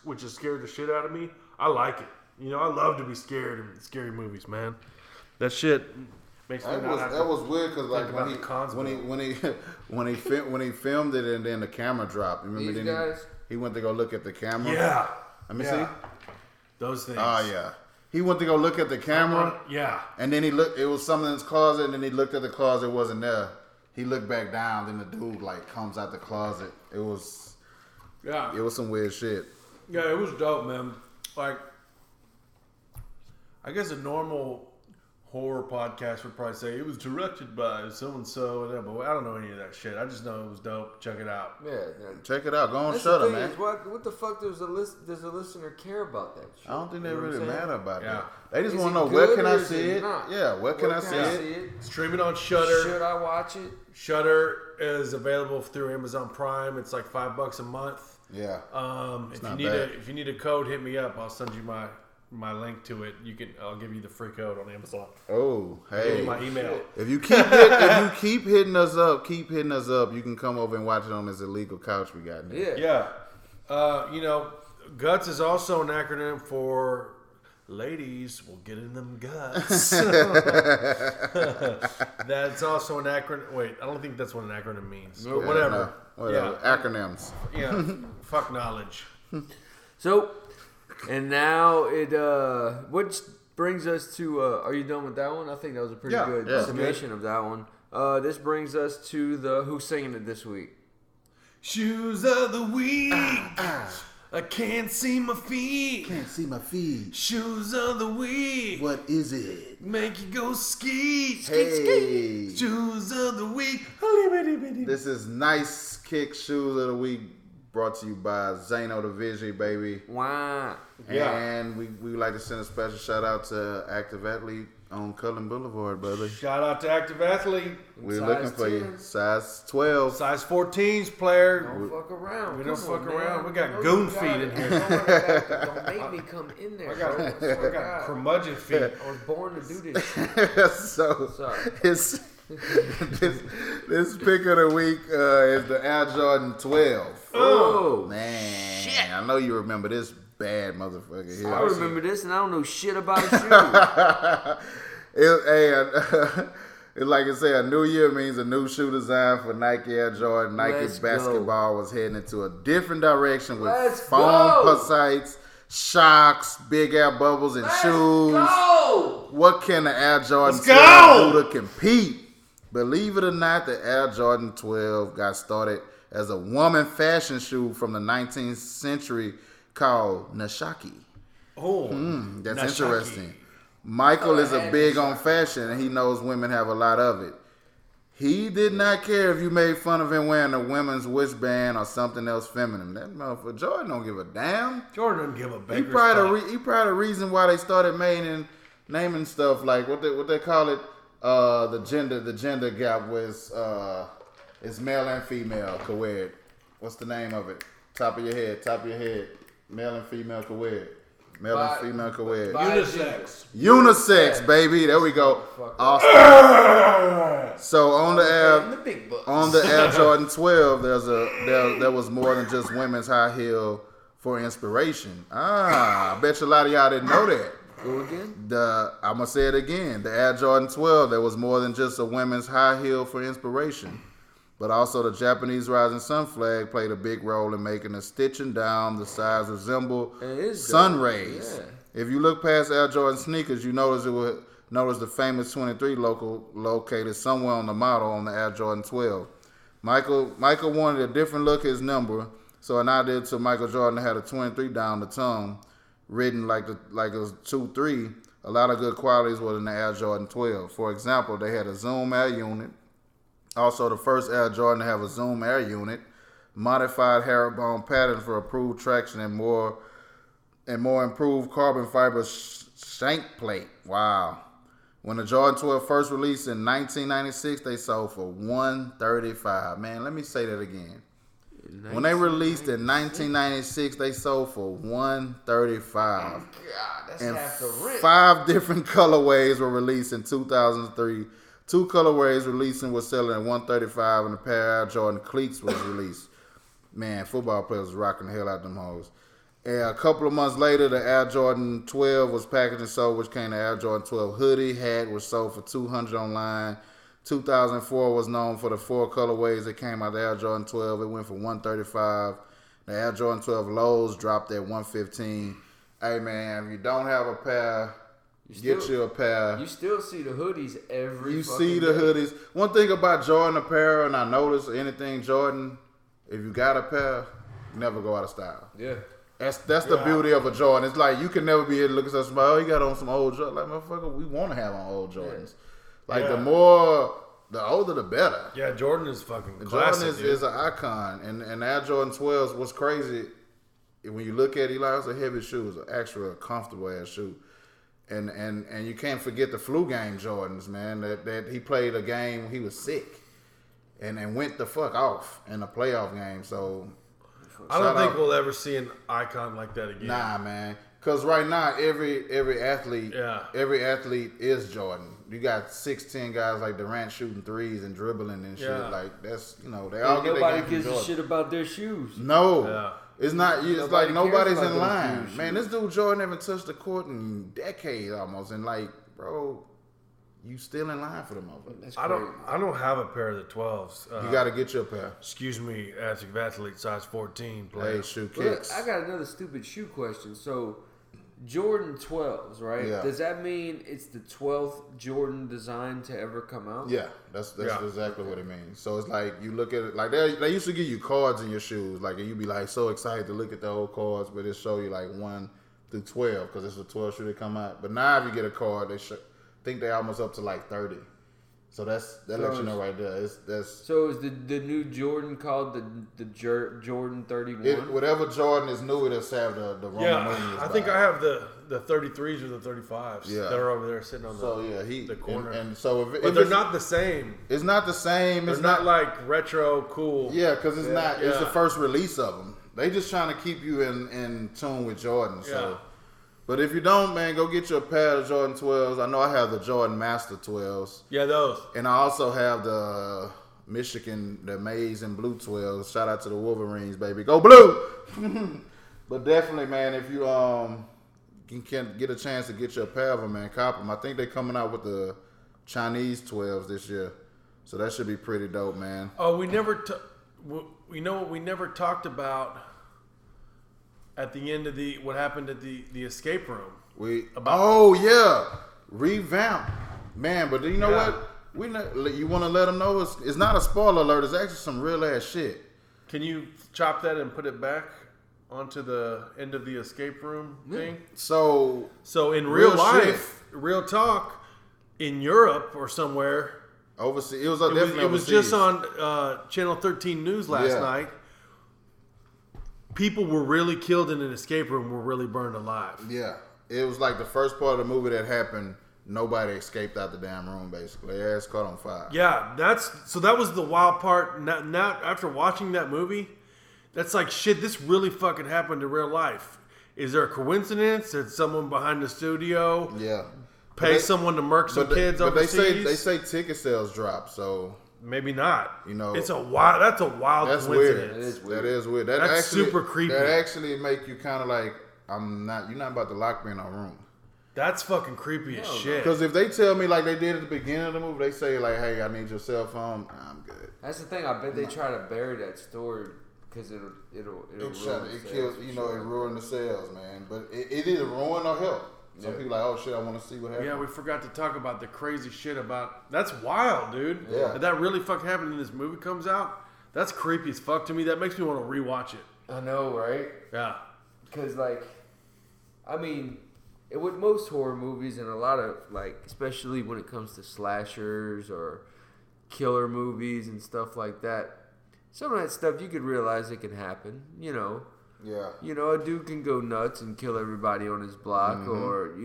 S1: which is scared the shit out of me, I like it. I love to be scared in scary movies, man. That shit,
S2: That was weird because like when he filmed it and then the camera dropped. Remember
S4: These guys?
S2: He went to go look at the camera.
S1: Yeah.
S2: Let me see.
S1: Those things.
S2: Oh yeah. He went to go look at the camera.
S1: Yeah.
S2: And then he looked. It was something in his closet, and then he looked at the closet. It wasn't there. He looked back down. Then the dude like comes out the closet. It was.
S1: Yeah.
S2: It was some weird shit.
S1: Yeah, it was dope, man. Like, I guess a normal horror podcast would probably say it was directed by so and so, but I don't know any of that shit. I just know it was dope. Check it out.
S4: Yeah,
S2: check it out. Go on,
S4: that's
S2: shut
S4: up,
S2: man.
S4: What the fuck does a listener care about that shit?
S2: I don't think they really matter about that. They just
S4: want
S2: to know where can I see it? Yeah, where can I see it?
S1: Stream it on Shudder.
S4: Should I watch it?
S1: Shudder is available through Amazon Prime. It's like $5 a month.
S2: Yeah.
S1: If you need a code, hit me up. I'll send you my link to it. I'll give you the free code on Amazon.
S2: Oh, hey.
S1: Give you my email.
S2: If you keep hitting us up, you can come over and watch it on this illegal couch we got here.
S1: Yeah. G.U.T.S is also an acronym for ladies will get in them guts. That's also an acronym. Wait, I don't think that's what an acronym means. But whatever.
S2: Whatever. Yeah. Acronyms.
S1: Yeah. Fuck knowledge.
S4: So, and now which brings us to, are you done with that one? I think that was a pretty good summation of that one. This brings us to who's singing it this week?
S1: Shoes of the week. I can't see my feet. Shoes of the week.
S2: What is it?
S1: Make you go ski.
S2: Hey.
S1: Shoes of the week.
S2: This is Nice Kick Shoes of the Week, brought to you by Zano the Vigi, baby.
S4: Wow.
S2: And we like to send a special shout out to Active Athlete on Cullen Boulevard, brother.
S1: Shout out to Active Athlete.
S2: We're looking for you. Size 12.
S1: Size 14s, player.
S4: Don't fuck around.
S1: We don't fuck around. We got goon feet in here.
S4: Don't make me come in there.
S1: I got curmudgeon feet.
S4: I was born to do this shit.
S2: So, this pick of the week is the Air Jordan 12.
S4: Oh,
S2: man. Shit. I know you remember this bad motherfucker here.
S4: I remember this, and I don't know shit about a shoe.
S2: It's like I say, a new year means a new shoe design for Nike Air Jordan. Nike basketball was heading into a different direction with foam pulsites, shocks, big air bubbles, and shoes. What can the Air Jordan 12 do to compete? Believe it or not, the Air Jordan 12 got started as a woman fashion shoe from the 19th century called Nashaki. That's interesting. Michael is a big on fashion, and he knows women have a lot of it. He did not care if you made fun of him wearing a women's wristband or something else feminine. That motherfucker Jordan don't give a damn.
S1: Jordan doesn't give a baker's
S2: He probably the reason why they started naming stuff like what they call it. The gender gap was it's male and female co-ed. What's the name of it? Top of your head. Male and female co-ed. And female co-ed. Unisex, baby. There we go. Awesome. So on the Air Jordan 12, there was more than just women's high heel for inspiration. I bet you a lot of y'all didn't know that.
S4: Go again?
S2: I'm going to say it again. The Air Jordan 12, there was more than just a women's high heel for inspiration. But also the Japanese rising sun flag played a big role in making the stitching down the sides resemble sun rays. Yeah. If you look past Air Jordan sneakers, you notice the famous 23 located somewhere on the model on the Air Jordan 12. Michael wanted a different look at his number, so an idea to Michael Jordan had a 23 down the tongue, written like it was 2-3. A lot of good qualities were in the Air Jordan 12. For example, they had a zoom air unit. Also, the first Air Jordan to have a zoom air unit, modified herringbone pattern for improved traction and more improved carbon fiber shank plate. Wow. When the Jordan 12 first released in 1996, they sold for $135. Man, let me say that again. When they released in 1996, they sold for $135.
S4: God, that's half the rent.
S2: 5 different colorways were released in 2003. 2 colorways releasing was selling at $135, and a pair of Jordan cleats was released. Man, football players was rocking the hell out of them hoes. And a couple of months later, the Air Jordan 12 was packaged and sold, which came to Air Jordan 12 hoodie. Hat was sold for $200 online. 2004 was known for the 4 colorways that came out of the Air Jordan 12. It went for $135. The Air Jordan 12 lows dropped at $115. Hey, man, if you don't have a pair, get you a pair.
S4: You still see the hoodies every
S2: You
S4: fucking
S2: see the
S4: day.
S2: hoodies. One thing about Jordan apparel, and I notice anything Jordan, if you got a pair, you never go out of style.
S4: Yeah.
S2: That's the beauty of a Jordan. It's like you can never be able to look at somebody, oh, you got on some old Jordans. Like, motherfucker, we want to have on old Jordans. Like, the older the better.
S1: Yeah, Jordan is fucking classic.
S2: Jordan is an icon. And Air Jordan 12s, what's crazy, when you look at it, like, it's a heavy shoe. It's an actual comfortable ass shoe. And you can't forget the flu game Jordans, man. That he played a game when he was sick. And went the fuck off in a playoff game. So
S1: I don't think we'll ever see an icon like that again.
S2: Nah, man. Because right now, every athlete is Jordan. You got 6'10" guys like Durant shooting threes and dribbling and shit. Like, that's, they all get their game from Jordan.
S4: Nobody gives a shit about their shoes.
S2: No.
S1: Yeah.
S2: It's not. It's like nobody's in line.
S4: Shoes.
S2: Man, this dude Jordan haven't touched the court in decades almost. And like, bro, you still in line for the motherfucker.
S1: I don't have a pair of the 12s.
S2: You got to get your pair.
S1: Excuse me, athlete size 14.
S2: Hey, shoe
S4: Look,
S2: kicks.
S4: I got another stupid shoe question. So, Jordan 12s, right?
S2: Yeah.
S4: Does that mean it's the 12th Jordan design to ever come out?
S2: Yeah, that's exactly what it means. So it's like you look at it like they used to give you cards in your shoes, like, and you'd be like so excited to look at the old cards, but it show you like 1 through 12 because it's a 12 shoe that come out. But now if you get a card, think they almost up to like 30. So that lets you know right there.
S4: So is the new Jordan called the Jordan 31?
S2: Whatever Jordan is new, it'll have the Roman numerals.
S1: I think I have the 33s or the 35s that are over there sitting on the corner.
S2: And so
S1: but they're not the same.
S2: It's not the same.
S1: They're not like retro cool.
S2: Yeah, because it's not. It's the first release of them. They just trying to keep you in tune with Jordan. So. But if you don't, man, go get you a pair of Jordan 12s. I know I have the Jordan Master 12s.
S1: Yeah, those.
S2: And I also have the Michigan, the Maize and Blue 12s. Shout out to the Wolverines, baby. Go Blue! But definitely, man, if you can get a chance to get you a pair of them, man, cop them. I think they're coming out with the Chinese 12s this year. So that should be pretty dope, man.
S1: Oh, we never talked about at the end of what happened at the escape room.
S2: Revamp, man. But you know what? You want to let them know it's not a spoiler alert. It's actually some real ass shit.
S1: Can you chop that and put it back onto the end of the escape room thing?
S2: So
S1: in real life, real talk, in Europe or somewhere
S2: overseas, it was
S1: overseas. Just on Channel 13 News last night. People were really killed in an escape room, were really burned alive. Yeah.
S2: It was like the first part of the movie that happened, nobody escaped out the damn room, basically. Their ass caught on fire.
S1: Yeah, that was the wild part. Now, after watching that movie, that's like, shit, this really fucking happened in real life. Is there a coincidence? Did someone behind the studio pay someone to murk some kids overseas?
S2: They say ticket sales dropped, so...
S1: Maybe not.
S2: That's
S1: a wild coincidence.
S2: Weird. That is weird.
S1: That's super creepy.
S2: That actually make you kind of like, you're not about to lock me in a room.
S1: That's fucking creepy as shit.
S2: Because if they tell me like they did at the beginning of the movie, they say like, hey, I need your cell phone, I'm good.
S4: That's the thing. I bet they try to bury that story because it'll
S2: ruin the sales, man. But it either ruin or help. Some people like, oh shit, I want to see what happens.
S1: Yeah, we forgot to talk about the crazy shit about... That's wild, dude.
S2: Yeah.
S1: That really fucking happened and this movie comes out. That's creepy as fuck to me. That makes me want to rewatch it.
S4: I know, right?
S1: Yeah.
S4: Because, with most horror movies and a lot of, especially when it comes to slashers or killer movies and stuff like that, some of that stuff you could realize it can happen, Yeah. A dude can go nuts and kill everybody on his block, or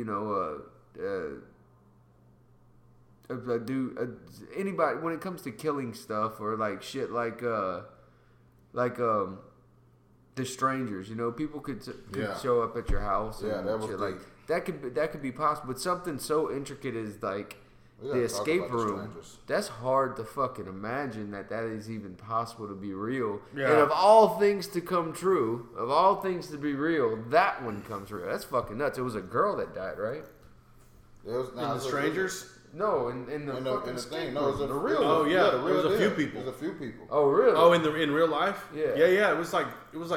S4: anybody when it comes to killing stuff or shit The Strangers. People could show up at your house and
S2: that was
S4: shit that could be possible. But something so intricate as the escape room. That's hard to fucking imagine that is even possible to be real. Yeah. And of all things to come true, of all things to be real, that one comes real. That's fucking nuts. It was a girl that died, right?
S2: It was
S1: in the strangers.
S4: No, in the fucking
S2: thing. No, it was a real.
S1: Oh yeah, there was a few people.
S2: It was a few people.
S4: Oh really?
S1: Oh, in real life?
S4: Yeah.
S1: Yeah. It was like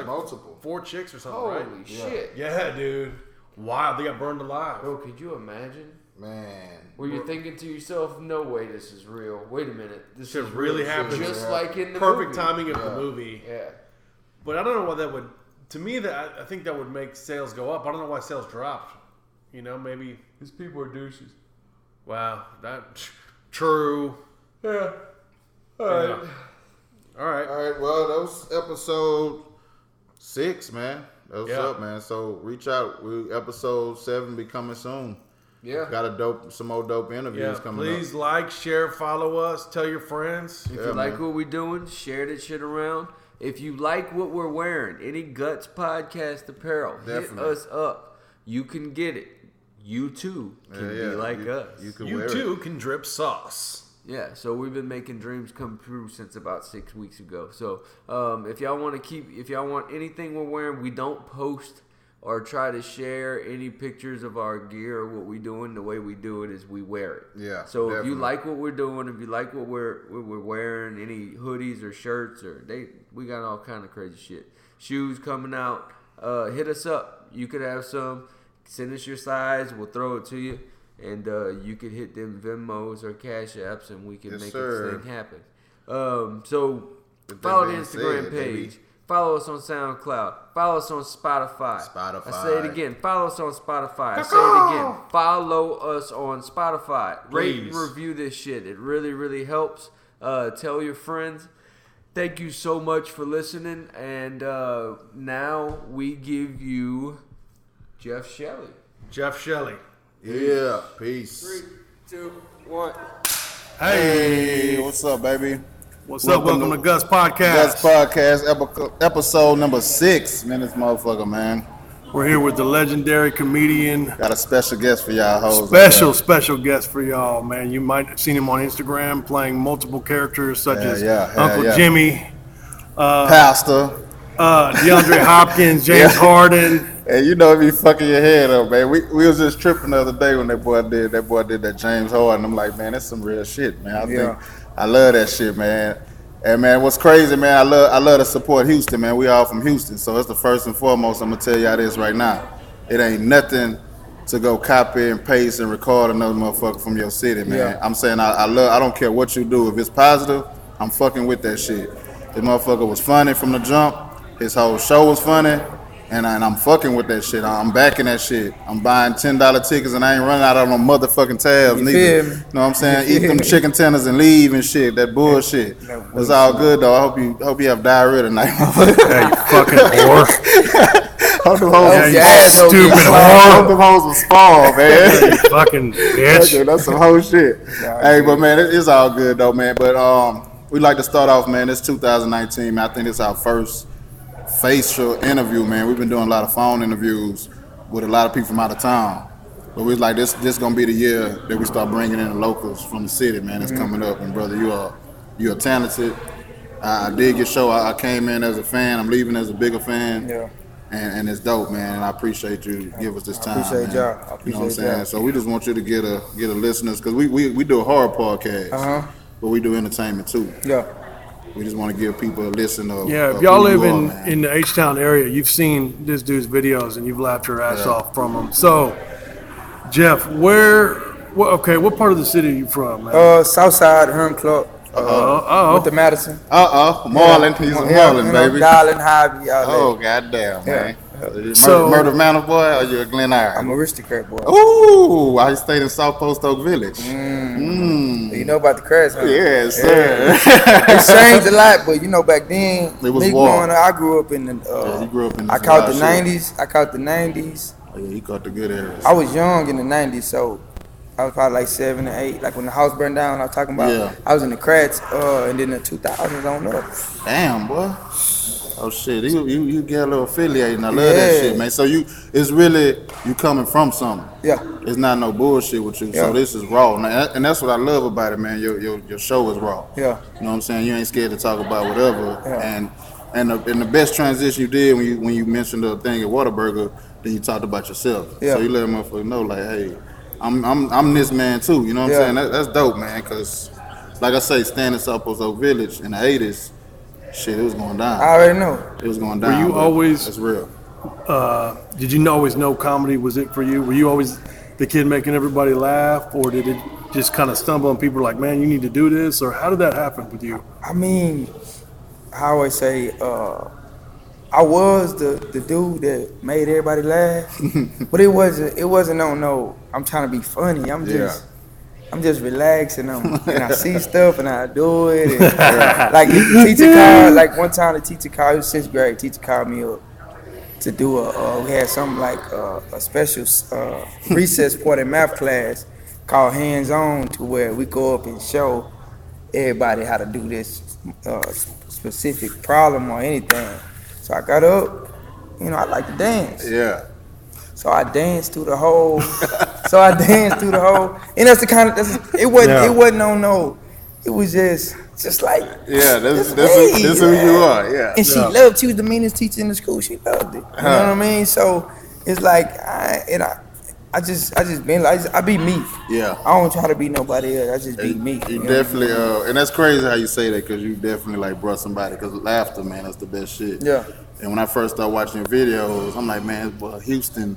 S2: multiple
S1: 4 chicks or something,
S4: Holy
S1: right?
S4: Holy shit!
S1: Yeah, dude. Wow, they got burned alive.
S4: Bro, could you imagine?
S2: Man.
S4: Were you thinking to yourself, "No way, this is real. Wait a minute, this
S1: should really happen."
S4: Just like in the
S1: perfect
S4: movie.
S1: timing of the movie.
S4: Yeah.
S1: But I don't know why that would. To me, I think that would make sales go up. I don't know why sales dropped. You know, maybe
S4: these people are douches.
S1: Wow, that true.
S4: Yeah. All right.
S2: Well, that was episode 6, man. That was up, man. So reach out. Episode 7 be coming soon.
S4: Yeah.
S2: Got some more dope interviews coming up.
S1: Please like, share, follow us, tell your friends.
S4: If you like what we're doing, share that shit around. If you like what we're wearing, any Guts Podcast apparel, hit us up. You can get it. You too can be like us.
S1: You too can drip sauce.
S4: Yeah, so we've been making dreams come true since about 6 weeks ago. So if y'all want anything we're wearing, we don't post or try to share any pictures of our gear or what we doing. The way we do it is we wear it.
S2: Yeah.
S4: So definitely. If you like what we're doing, if you like what we're wearing, any hoodies or shirts we got all kind of crazy shit. Shoes coming out. Hit us up. You could have some. Send us your size. We'll throw it to you. And you can hit them Venmos or Cash Apps, and we can make this thing happen. So follow the Instagram page. Baby. Follow us on SoundCloud. Follow us on Spotify. I say it again. Follow us on Spotify. I say it again. Follow us on Spotify. Rate and review this shit. It really, really helps. Tell your friends. Thank you so much for listening. And now we give you Jeff Shelly.
S1: Jeff Shelly.
S2: Yeah. Peace.
S4: 3, 2, 1.
S2: Hey, what's up, baby?
S1: What's up? Welcome to Gus Podcast.
S2: Gus Podcast, episode number 6. Man, this motherfucker, man.
S1: We're here with the legendary comedian.
S2: Got a special guest for y'all, hoes.
S1: Special guest for y'all, man. You might have seen him on Instagram playing multiple characters such as Uncle Jimmy,
S2: Pastor,
S1: DeAndre Hopkins, James Harden.
S2: And you know, it be fucking your head up, man. We was just tripping the other day when that boy did that James Harden. I'm like, man, that's some real shit, man. I love that shit, man. And man, what's crazy, man, I love to support Houston, man. We all from Houston, so that's the first and foremost. I'm gonna tell y'all this right now. It ain't nothing to go copy and paste and record another motherfucker from your city, man. Yeah. I'm saying I don't care what you do. If it's positive, I'm fucking with that shit. This motherfucker was funny from the jump. His whole show was funny. And I'm fucking with that shit. I'm backing that shit. I'm buying $10 tickets and I ain't running out on no motherfucking tabs neither. You know what I'm saying? Eat them chicken tenders and leave and shit. That bullshit. It's all good though. I hope you have diarrhea tonight.
S1: Yeah, you fucking whore.
S2: Hope them hoes
S1: was stupid whore.
S2: Hope them hoes was small, man.
S1: You fucking bitch.
S2: That's some whole shit. Hey, but man, it's all good though, man. But we like to start off, man. It's 2019, man. I think it's our first facial interview, man. We've been doing a lot of phone interviews with a lot of people from out of town, but we was like, this gonna be the year that we start bringing in the locals from the city, man. It's coming up, and brother, you are talented. I dig your show. I came in as a fan. I'm leaving as a bigger fan. Yeah. And it's dope, man. And I appreciate you give us this time.
S5: I appreciate y'all.
S2: You know what I'm saying? So we just want you to get a listeners, because we do a horror podcast, but we do entertainment too.
S5: Yeah.
S2: We just want to give people a listen of.
S1: Yeah, if y'all live in the H-Town area, you've seen this dude's videos and you've laughed your ass off from him. So, Jeff, what part of the city are you from, man?
S5: Southside, Herm Club. With the Madison.
S2: Marlin. He's a Marlin, baby.
S5: Darling, Hobby.
S2: Goddamn, man.
S5: So,
S2: Murder Manor boy, or you a Glen Iron?
S5: I'm a aristocrat boy.
S2: Ooh, I stayed in South Post Oak Village.
S5: You know about the crash, huh?
S2: Yes, sir.
S5: It changed a lot, but you know back then,
S2: it was war.
S5: I grew up in the.
S2: You grew up in.
S5: I caught the '90s. I caught the '90s.
S2: Oh yeah, you caught the good areas.
S5: I was young in the '90s, so I was probably like 7 or 8. Like when the house burned down, I was talking about. Yeah. I was in the cracks, and then the 2000s on up.
S2: Damn, boy. Oh shit, you get a little affiliated, and I love that shit, man. So it's really you coming from something.
S5: Yeah.
S2: It's not no bullshit with you. So this is raw, and that's what I love about it, man. Your show is raw.
S5: Yeah.
S2: You know what I'm saying? You ain't scared to talk about whatever.
S5: Yeah.
S2: And the best transition you did when you mentioned the thing at Whataburger, then you talked about yourself.
S5: Yeah.
S2: So you let a motherfucker know, like, hey, I'm this man too. You know what I'm saying? That's dope, man. Cause like I say, standing South Post Oak Village in the '80s, shit, it was going down.
S5: I already know.
S2: It was going down.
S1: Were you always?
S2: That's real.
S1: Did you always know comedy was it for you? Were you always the kid making everybody laugh, or did it just kind of stumble and people were like, man, you need to do this? Or how did that happen with you?
S5: I mean, I always say, I was the dude that made everybody laugh, but it wasn't no, I'm trying to be funny. I'm just relaxing. And I see stuff and I do it. And, like if the teacher called, like one time the teacher called, it was 6th grade, teacher called me up to do we had something like a special recess part in math class called Hands On, to where we go up and show everybody how to do this specific problem or anything. So I got up, I like to dance.
S2: Yeah.
S5: So I danced through the whole. And that's the kind of it wasn't no. It was just like.
S2: Yeah, this who you are. Yeah.
S5: And she loved. She was the meanest teacher in the school. She loved it. You know what I mean? So it's like I just been like I be me.
S2: Yeah.
S5: I don't try to be nobody else. I just be me.
S2: You definitely and that's crazy how you say that, because you definitely like brought somebody. Because laughter, man, that's the best shit.
S5: Yeah.
S2: And when I first started watching your videos, I'm like, man, boy, Houston,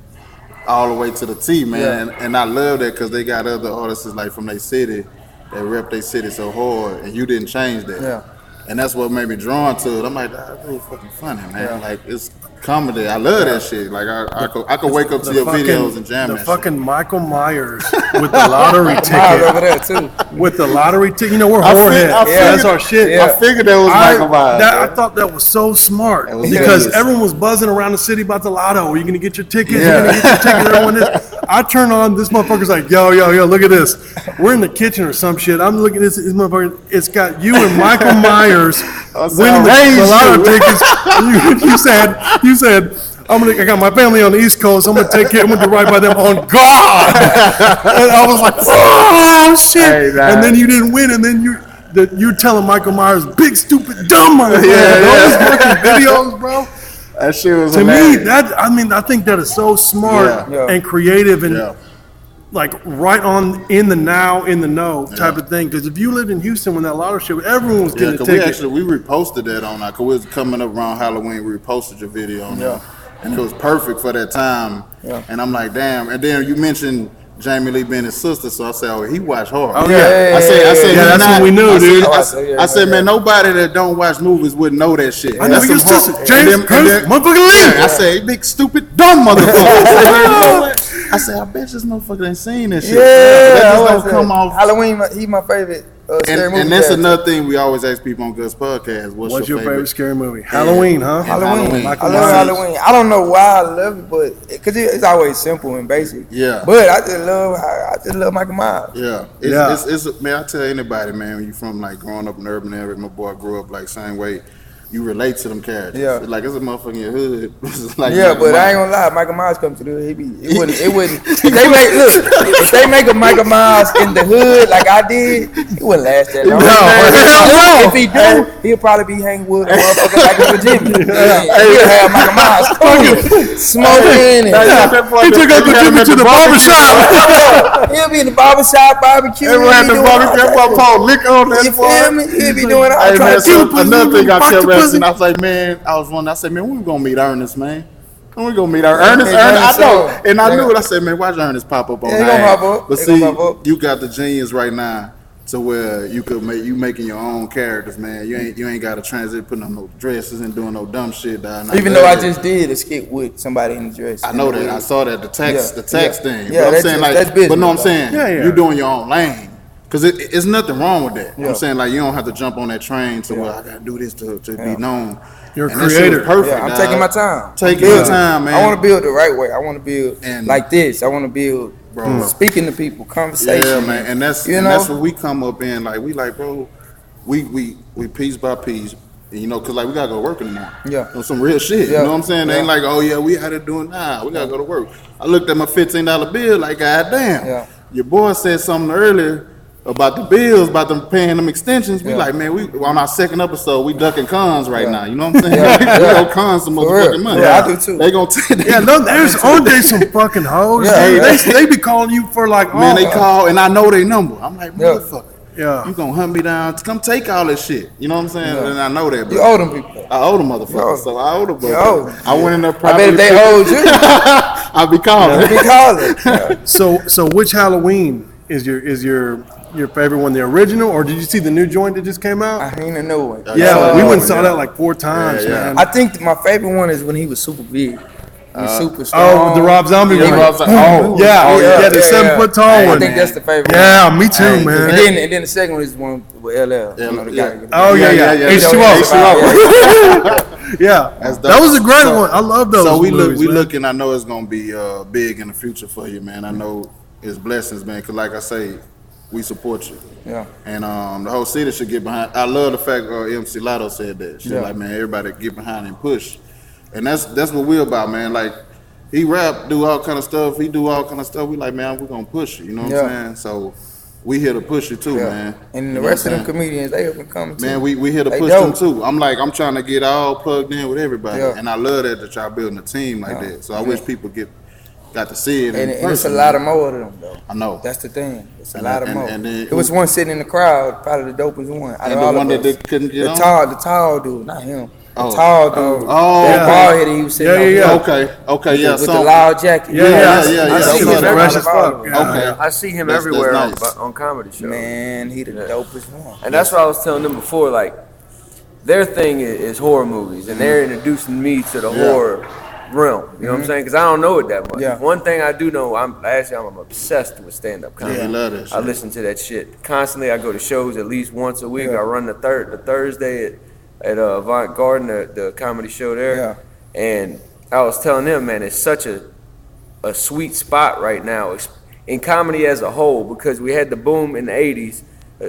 S2: all the way to the T, man.
S5: Yeah.
S2: And I love that because they got other artists like from their city that rep their city so hard, and you didn't change that.
S5: Yeah.
S2: And that's what made me drawn to it. I'm like, that's really fucking funny, man. Yeah. Like, it's comedy. I love that shit. Like, I could wake up to your videos and jam that shit.
S1: The fucking Michael Myers with the lottery ticket.
S5: over there too.
S1: With the lottery ticket. We're horrorheads. That's our shit.
S2: Yeah. I figured that was Michael Myers.
S1: I thought that was so smart because everyone was buzzing around the city about the lotto. Are you going to get your tickets?
S2: Yeah.
S1: You're going to get your ticket. Everyone is. I turn on, this motherfucker's like, yo, look at this. We're in the kitchen or some shit. I'm looking at this motherfucker. It's got you and Michael Myers winning the lotto tickets. You said, I got my family on the East Coast. I'm gonna take care. I'm gonna do right by them on God. And I was like, oh shit! Hey, and then you didn't win, and then you're telling Michael Myers, big stupid dumb motherfucker. Those fucking videos, bro.
S2: That shit was
S1: to
S2: hilarious.
S1: me. I think that is so smart and creative and like right on in the now, in the know type of thing. Because if you lived in Houston when that lotto shit, everyone was getting a ticket.
S2: We reposted that on that. Cause we was coming up around Halloween. We reposted your video on there. And it was perfect for that time. Yeah. And I'm like, damn. And then you mentioned Jamie Lee being his sister, so I said, oh, he watched horror.
S1: Oh, yeah.
S2: I said,
S1: that's what we knew, dude.
S2: I said, man, nobody that don't watch movies wouldn't know that shit.
S1: I know your sister. James, motherfucker Lee.
S2: I said, big, stupid, dumb motherfucker. I said, I bet this motherfucker ain't seen this shit.
S5: Yeah.
S2: That just don't come off.
S5: Halloween, he my favorite.
S2: And that's another thing we always ask people on Gus Podcast. What's your favorite
S1: scary movie? Halloween, huh?
S5: Halloween. I love Halloween. I don't know why I love it, but because it's always simple and basic.
S2: Yeah.
S5: But I just love Michael Myers.
S2: Yeah. It's man, I tell anybody, man, when you from like growing up in the urban area, my boy grew up like same way. You relate to them characters. Yeah. Like it's a motherfucker in your hood. Like
S5: but I ain't gonna lie, Michael Myers come to the hood. It wouldn't. If they make a Michael Myers in the hood like I did, it wouldn't last that long. No. If he do, he'll probably be hanging with a motherfucker like in Virginia. He'll have Michael Myers smoking.
S1: He took up Virginia to the barbershop.
S5: He'll be in the barbershop barbecue.
S2: Everyone at the barbecue, Paul lick on that.
S5: You feel me? He'll be doing all
S2: kinds of stuff. Another thing I kept and I was like, man, I said, man, when we gonna meet Ernest, man? When we gonna meet Ernest? I know. And I knew it. I said, man, watch Ernest pop up on that. But see, you got the genius right now to where you could making your own characters, man. You ain't gotta transit putting on no dresses and doing no dumb shit.
S5: Even though I just did a skit with somebody in the dress.
S2: I know that. I saw that, the text thing.
S5: Yeah,
S2: but I'm saying
S5: that's business.
S2: But no, I'm saying you're doing your own lane. Because it's nothing wrong with that. Yeah. I'm saying, like, you don't have to jump on that train to where I got to do this to be known.
S1: You're a creator.
S2: Perfect.
S5: Yeah, I'm taking my time.
S2: Taking your time, man.
S5: I want to build the right way. I want to build like this. I want to build speaking to people, conversation.
S2: Yeah, man. And that's what we come up in. Like, we like, bro, we piece by piece You know, cause like we gotta go to work in the morning.
S5: Yeah.
S2: On some real shit.
S5: Yeah.
S2: You know what I'm saying? They ain't like, oh yeah, we had it doing now. We gotta go to work. I looked at my $15 bill, like, goddamn.
S5: Yeah.
S2: Your boy said something earlier about the bills, about them paying them extensions. We like, man, we on our second episode, we ducking cons right now. You know what I'm saying? We go cons some motherfucking money.
S5: Yeah, I do too.
S2: They gonna take that.
S1: Yeah, no, there's aren't they some fucking hoes?
S5: Yeah.
S1: They be calling you for like,
S2: Man, they call and I know their number. I'm like, motherfucker.
S1: Yeah.
S2: You gonna hunt me down to come take all this shit. You know what I'm saying?
S5: Yeah.
S2: And I know that, bro.
S5: You owe them people.
S2: I owe the motherfucker. So I owe the motherfucker. I went in there
S5: I
S2: probably.
S5: bet if they owed you,
S2: I'll be calling.
S5: be calling. Yeah.
S1: So which Halloween is your favorite one? The original, or did you see the new joint that just came out?
S5: I ain't a new one.
S1: Yeah, we went and saw that like 4 times, man.
S5: I think my favorite one is when he was super big. Super strong.
S1: Oh, the Rob Zombie one. Yeah, the 7 foot tall one.
S5: I think that's the favorite one.
S1: Yeah, me too, man.
S5: And then the second one is one with LL. You know, the guy.
S1: Oh yeah. Yeah, that was a great one. I love those.
S2: So we
S1: movies,
S2: looking. I know it's gonna be big in the future for you, man. I know it's blessings, man. Cause like I say, we support you.
S5: Yeah.
S2: And the whole city should get behind. I love the fact MC Lotto said that. Shit, like, man, everybody get behind and push. And that's what we're about, man. Like, he rap, do all kind of stuff. He do all kind of stuff. We like, man, we're gonna push it. You know what I'm saying? So we here to push it too, man.
S5: And the rest of them comedians, they up and coming too.
S2: Man, we here to push them too. I'm trying to get all plugged in with everybody. Yeah. And I love that y'all building a team like that. So I wish people got to see it. And
S5: it's a lot of more of them though.
S2: I know.
S5: That's the thing. It's a lot of more.
S2: And then,
S5: it was one sitting in the crowd, probably the dopest one.
S2: And the one that they couldn't get
S5: on? The tall dude, not him. The tall dude. That bald head he was sitting on.
S2: Okay, yeah.
S5: With the loud jacket.
S2: Yeah.
S4: I see him everywhere on comedy shows.
S5: Man, he the dopest one.
S4: And that's what I was telling them before, like, their thing is horror movies, and they're introducing me to the horror realm. You know what I'm saying? Because I don't know it that much.
S5: Yeah.
S4: One thing I do know, I'm obsessed with stand-up comedy.
S2: Yeah, I love that shit.
S4: I listen to that shit constantly. I go to shows at least once a week. I run the Thursday at Avant Garden, the comedy show there.
S5: Yeah.
S4: And I was telling them, man, it's such a sweet spot right now in comedy as a whole, because we had the boom in the 80s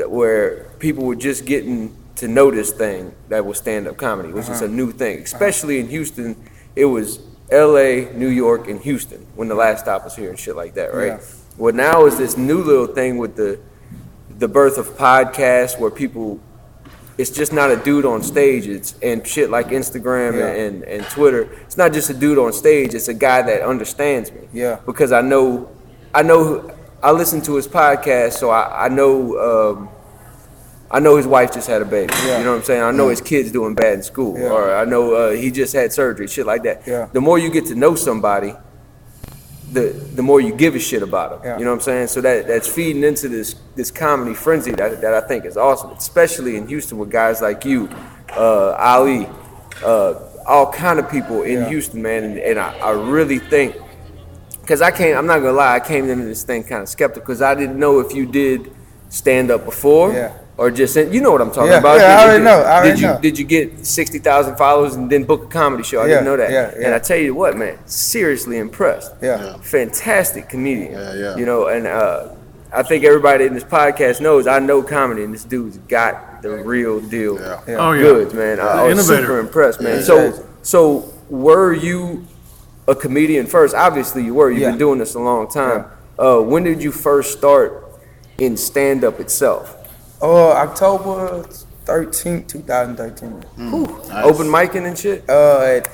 S4: where people were just getting to know this thing that was stand-up comedy, which is a new thing. Especially in Houston, it was LA, New York, and Houston when the Last Stop was here and shit like that, right?
S5: Yeah.
S4: Well, now is this new little thing with the birth of podcasts where people, it's just not a dude on stage. It's and shit like Instagram and Twitter. It's not just a dude on stage. It's a guy that understands me.
S5: Yeah.
S4: Because I listen to his podcast, so I know his wife just had a baby.
S5: Yeah.
S4: You know what I'm saying? I know his kid's doing bad in school, or I know he just had surgery, shit like that.
S5: Yeah.
S4: The more you get to know somebody, the more you give a shit about them.
S5: Yeah.
S4: You know what I'm saying? So that's feeding into this comedy frenzy that I think is awesome, especially in Houston with guys like you, Ali, all kind of people in Houston, man. And I really think, because I'm not gonna lie, I came into this thing kind of skeptical because I didn't know if you did stand up before.
S5: Yeah.
S4: Or just, you know what I'm talking about.
S5: Yeah, I already know.
S4: Did you get 60,000 followers and then book a comedy show? I didn't know that.
S5: Yeah.
S4: And I tell you what, man, seriously impressed.
S5: Yeah.
S4: Fantastic comedian.
S2: Yeah.
S4: You know, and I think everybody in this podcast knows I know comedy, and this dude's got the real deal.
S2: Yeah.
S1: Oh, yeah.
S4: Goods, man. I was super impressed, man. So were you a comedian first? Obviously you were. You've been doing this a long time. When did you first start in stand-up itself?
S5: October 13th, 2013.
S2: Nice.
S4: Open micing and shit?
S5: At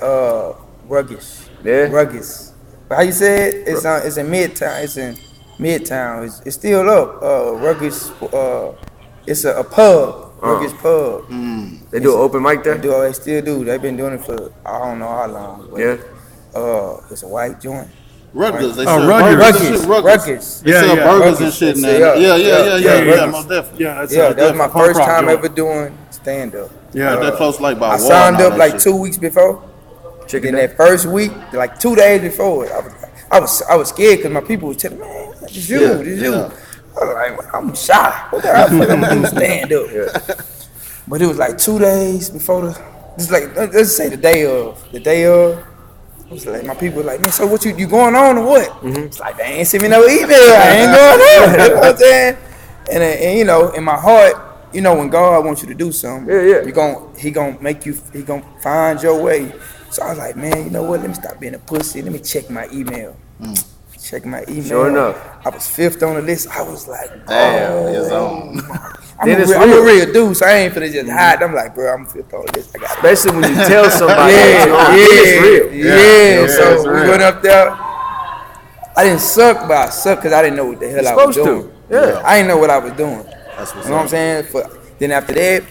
S5: Ruggis.
S4: Yeah.
S5: Ruggis. How you say it? It's in Midtown. It's in Midtown. It's still up. Ruggis. It's a pub. Ruggis pub.
S4: They do an open mic there?
S5: They still do. They've been doing it for I don't know how long. But, it's a white joint.
S2: Ruggers, they
S1: sell
S5: Ruggers.
S2: They sell burgers and shit now. Yeah, most definitely.
S5: That was my first time ever doing stand up.
S2: Yeah, that close like by
S5: I signed up like 2 weeks before. Then that first week, like 2 days before, I was scared because my people was telling me, man, this you. I was like, I'm shy. What the hell am I gonna do stand up? But it was like 2 days before let's say the day of. I was like, my people were like, man, so what you going on or what? It's like, they ain't send me no email. I ain't going on. You know what I'm saying? And you know, in my heart, you know, when God wants you to do something, he gonna make you, he gonna find your way. So I was like, man, you know what? Let me stop being a pussy. Let me check my email. Check my email.
S4: Sure enough,
S5: I was 5th on the list. I was like,
S2: damn, his own.
S5: I'm a real dude, so I ain't finna just hide. I'm like, bro, I'm 5th on the list. I got
S4: especially when you tell somebody, it's real.
S5: Yeah. So we went up there. I didn't suck, but I sucked because I didn't know what the hell I was doing. I didn't know what I was doing.
S2: That's what's
S5: you know what I'm saying? Then after that,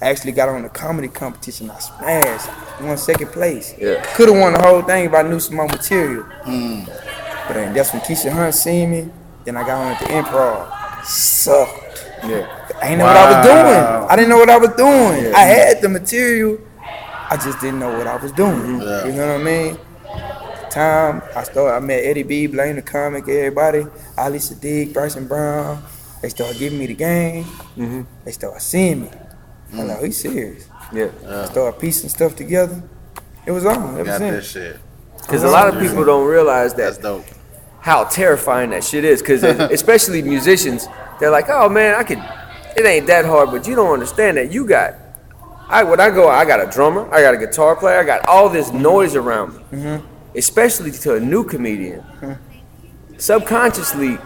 S5: I actually got on the comedy competition. I smashed. Won 2nd place.
S4: Yeah.
S5: Could have won the whole thing if I knew some more material. But then that's when Keisha Hunt seen me. Then I got on at the improv. Sucked.
S4: Yeah.
S5: I didn't know what I was doing. I didn't know what I was doing. Yeah. I had the material. I just didn't know what I was doing.
S2: Yeah.
S5: You know what I mean? Time I met Eddie B, Blaine the comic, everybody, Ali Sadiq, Bryson Brown. They started giving me the game. They started seeing me. I'm like, he's serious.
S4: Yeah.
S5: Started piecing stuff together. It was on. Ever
S2: Got
S5: since.
S2: that shit.
S4: Because a lot of people don't realize that.
S2: That's dope.
S4: How terrifying that shit is. Because especially musicians, they're like, oh man, it ain't that hard, but you don't understand that you got. I got a drummer, I got a guitar player, I got all this noise around me. Especially to a new comedian. Subconsciously,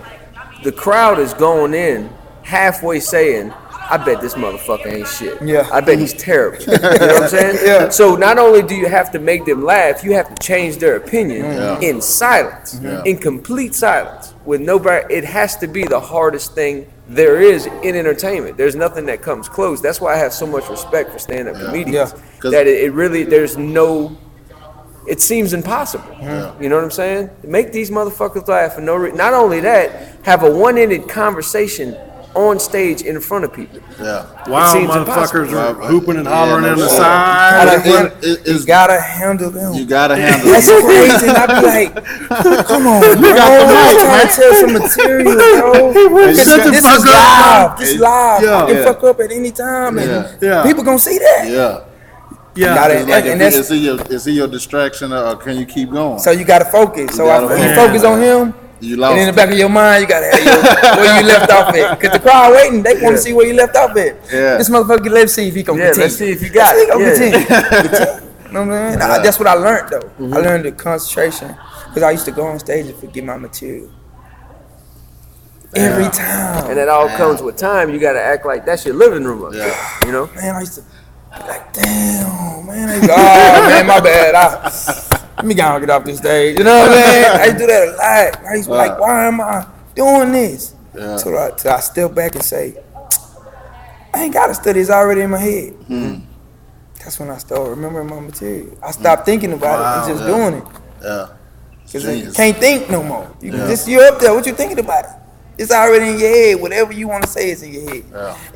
S4: the crowd is going in halfway saying, I bet this motherfucker ain't shit.
S5: Yeah.
S4: I bet he's terrible. You know what I'm saying?
S5: Yeah.
S4: So not only do you have to make them laugh, you have to change their opinion in silence, in complete silence, with nobody. It has to be the hardest thing there is in entertainment. There's nothing that comes close. That's why I have so much respect for stand-up comedians. That it really, there's no. It seems impossible. You know what I'm saying? Make these motherfuckers laugh for no reason. Not only that, have a one-ended conversation on stage in front of people.
S1: Yeah. Wow, motherfuckers are hooping and hollering on the
S5: side. You gotta handle them.
S2: You gotta handle them.
S5: That's crazy. And I be like, come on, bro. I'm trying to tell some material, bro. This is live. This is live. I can fuck up at any time. And people gonna see that.
S2: Yeah. Is he your distraction or can you keep going?
S5: So you gotta focus. So you focus on him.
S2: You lost.
S5: And in the back of your mind, you gotta have where you left off at. Because the crowd waiting, they want to see where you left off at. Yeah. This motherfucker, let's see if he can continue.
S4: Let's see if you got it.
S5: Continue. You know what I mean? That's what I learned though. I learned the concentration because I used to go on stage and forget my material. Every time.
S4: And it all comes with time. You gotta act like that's your living room up there. You know?
S5: Man, I used to be like, damn, man. I used to, oh man, my bad. Let me go get off this stage. You know what I'm saying? I used to do that a lot. I used to be like, why am I doing this? Till I step back and say, I ain't gotta study, it's already in my head. That's when I started remembering my material. I stopped thinking about it and just doing it. Because you can't think no more. You're up there, what you thinking about it? It's already in your head. Whatever you want to say is in your head.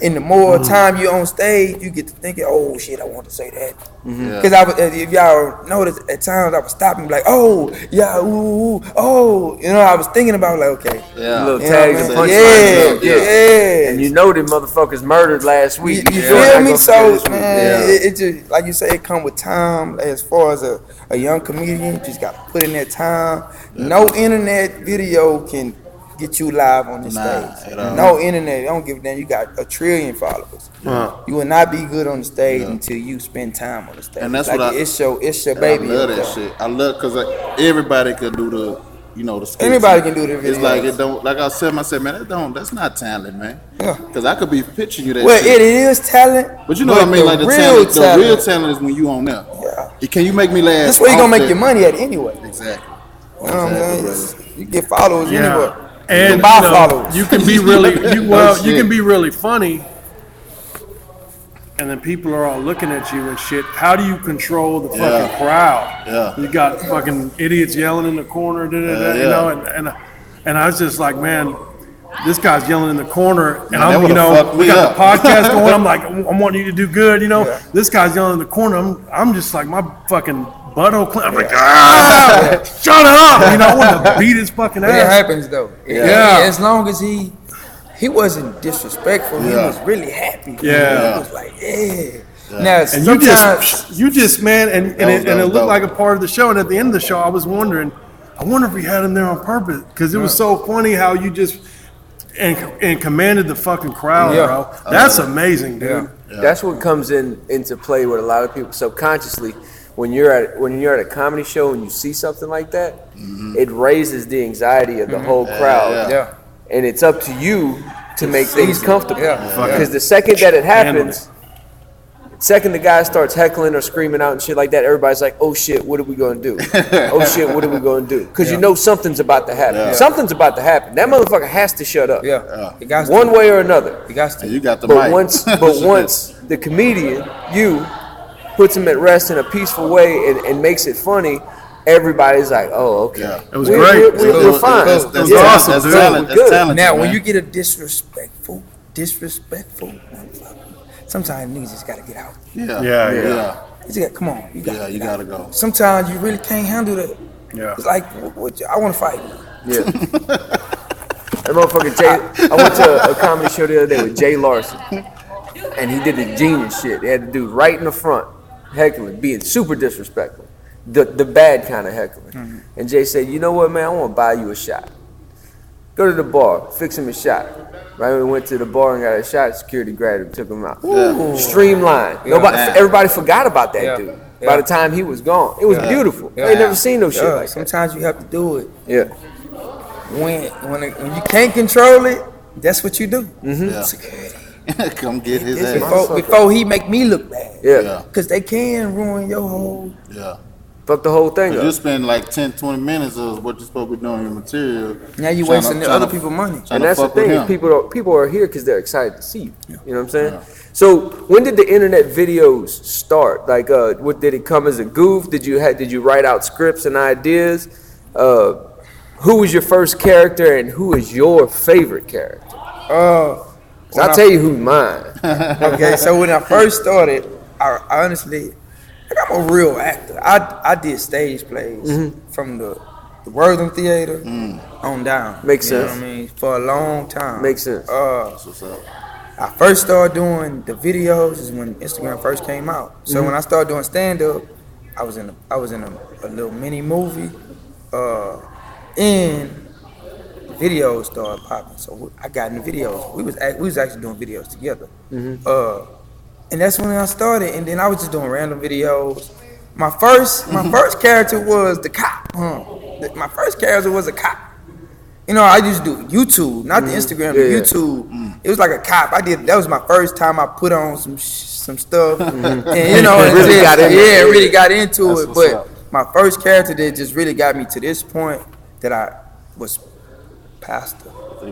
S5: And the more time you're on stage, you get to thinking, oh shit, I want to say that. Because if y'all notice, at times I would stop and be like, oh, yeah, ooh, oh. You know, I was thinking about like, okay.
S4: Little tags and punchlines. Yeah. And you know them motherfuckers murdered last week.
S5: You feel me? So, man, it just, like you say, it come with time. As far as a young comedian, you just got to put in that time. No internet video can get you live on the stage. No internet. I don't give a damn. You got 1 trillion followers. You will not be good on the stage until you spend time on the stage.
S2: And that's
S5: like
S2: what
S5: it's your baby.
S2: I love that shit. I love because everybody could do the, the skits.
S5: Anybody can do the video.
S2: It's like it don't. Like I said, man, that's not talent, man. Because I could be pitching you that.
S5: Well,
S2: shit.
S5: it is talent.
S2: But you know what I mean? Like the real talent is when you on there. Can you make me laugh?
S5: That's where you gonna make your money at anyway.
S2: Exactly.
S5: You know what I'm saying? You get followers anyway.
S1: And you can be really you can be really funny, and then people are all looking at you and shit. How do you control the fucking crowd? You got fucking idiots yelling in the corner, you know, and I was just like, man, this guy's yelling in the corner, and I'm, we got the podcast going. I'm like, I want you to do good, you know. This guy's yelling in the corner. I'm just like, my fucking butthole clean. I'm like, shut up! You know, I want to beat his fucking ass.
S5: It happens though. As long as he wasn't disrespectful, he was really happy. He was like, Now
S1: and you just man, and it looked like a part of the show. And at the end of the show, I was wondering, I wonder if we had him there on purpose because it was so funny how you just. and commanded the fucking crowd, bro. That's amazing, dude.
S4: Yeah. That's what comes into play with a lot of people subconsciously. When you're at a comedy show and you see something like that, it raises the anxiety of the whole crowd.
S5: Yeah.
S4: And it's up to you to make things comfortable. Because the second that it happens, second the guy starts heckling or screaming out and shit like that, everybody's like, oh shit, what are we going to do? Oh shit, what are we going to do? Because you know something's about to happen. Something's about to happen. That motherfucker has to shut up. One way or another.
S2: You got the
S4: but
S2: mic.
S4: Once the comedian, puts him at rest in a peaceful way and makes it funny, everybody's like, oh, okay.
S1: Yeah. It was great.
S4: We're fine.
S1: That's awesome,
S2: that's
S1: dude.
S2: talent. That's talented,
S5: now,
S2: man.
S5: when you get a disrespectful motherfucker, sometimes niggas just gotta get out.
S1: Yeah.
S5: You just got, come on, you
S2: gotta go.
S5: Sometimes you really can't handle that.
S1: Yeah.
S5: It's like, I want to fight.
S4: Yeah. That motherfucker Jay, I went to a comedy show the other day with Jay Larson, and he did the genius shit. They had the dude right in the front, heckling, being super disrespectful, the bad kind of heckling. And Jay said, you know what, man, I want to buy you a shot. Go to the bar, fix him a shot. Right when we went to the bar and got a shot, security grabbed him, took him out. Streamlined. Everybody forgot about that dude. By the time he was gone, it was beautiful. They never seen no shit like that.
S5: Sometimes you have to do it.
S4: Yeah.
S5: When you can't control it, that's what you do. Security.
S2: Come get his ass.
S5: Before he make me look bad.
S4: Yeah.
S5: Because they can ruin your whole...
S4: Fuck the whole thing up.
S2: You spend like 10, 20 minutes of what you're supposed to be doing in your material.
S5: Now you wasting other people's money.
S4: And that's the thing. People are here because they're excited to see you. You know what I'm saying? So when did the internet videos start? Like, what did it come as a goof? Did you write out scripts and ideas? Who was your first character and who is your favorite character? I'll tell you who's mine.
S5: Okay, so when I first started, I honestly, I'm a real actor. I did stage plays from the Worthing Theater on down.
S4: Makes sense.
S5: You know what I mean? For a long time.
S4: Makes sense.
S5: I first started doing the videos is when Instagram first came out. So when I started doing stand up, I was in a little mini movie, and videos started popping. So I got in the videos. We was actually doing videos together. And that's when I started. And then I was just doing random videos. My first character was the cop. My first character was a cop. You know, I used to do YouTube, not the Instagram, the YouTube. It was like a cop. That was my first time I put on some stuff. And you know, really got into it. But my first character that just really got me to this point that I was pastor.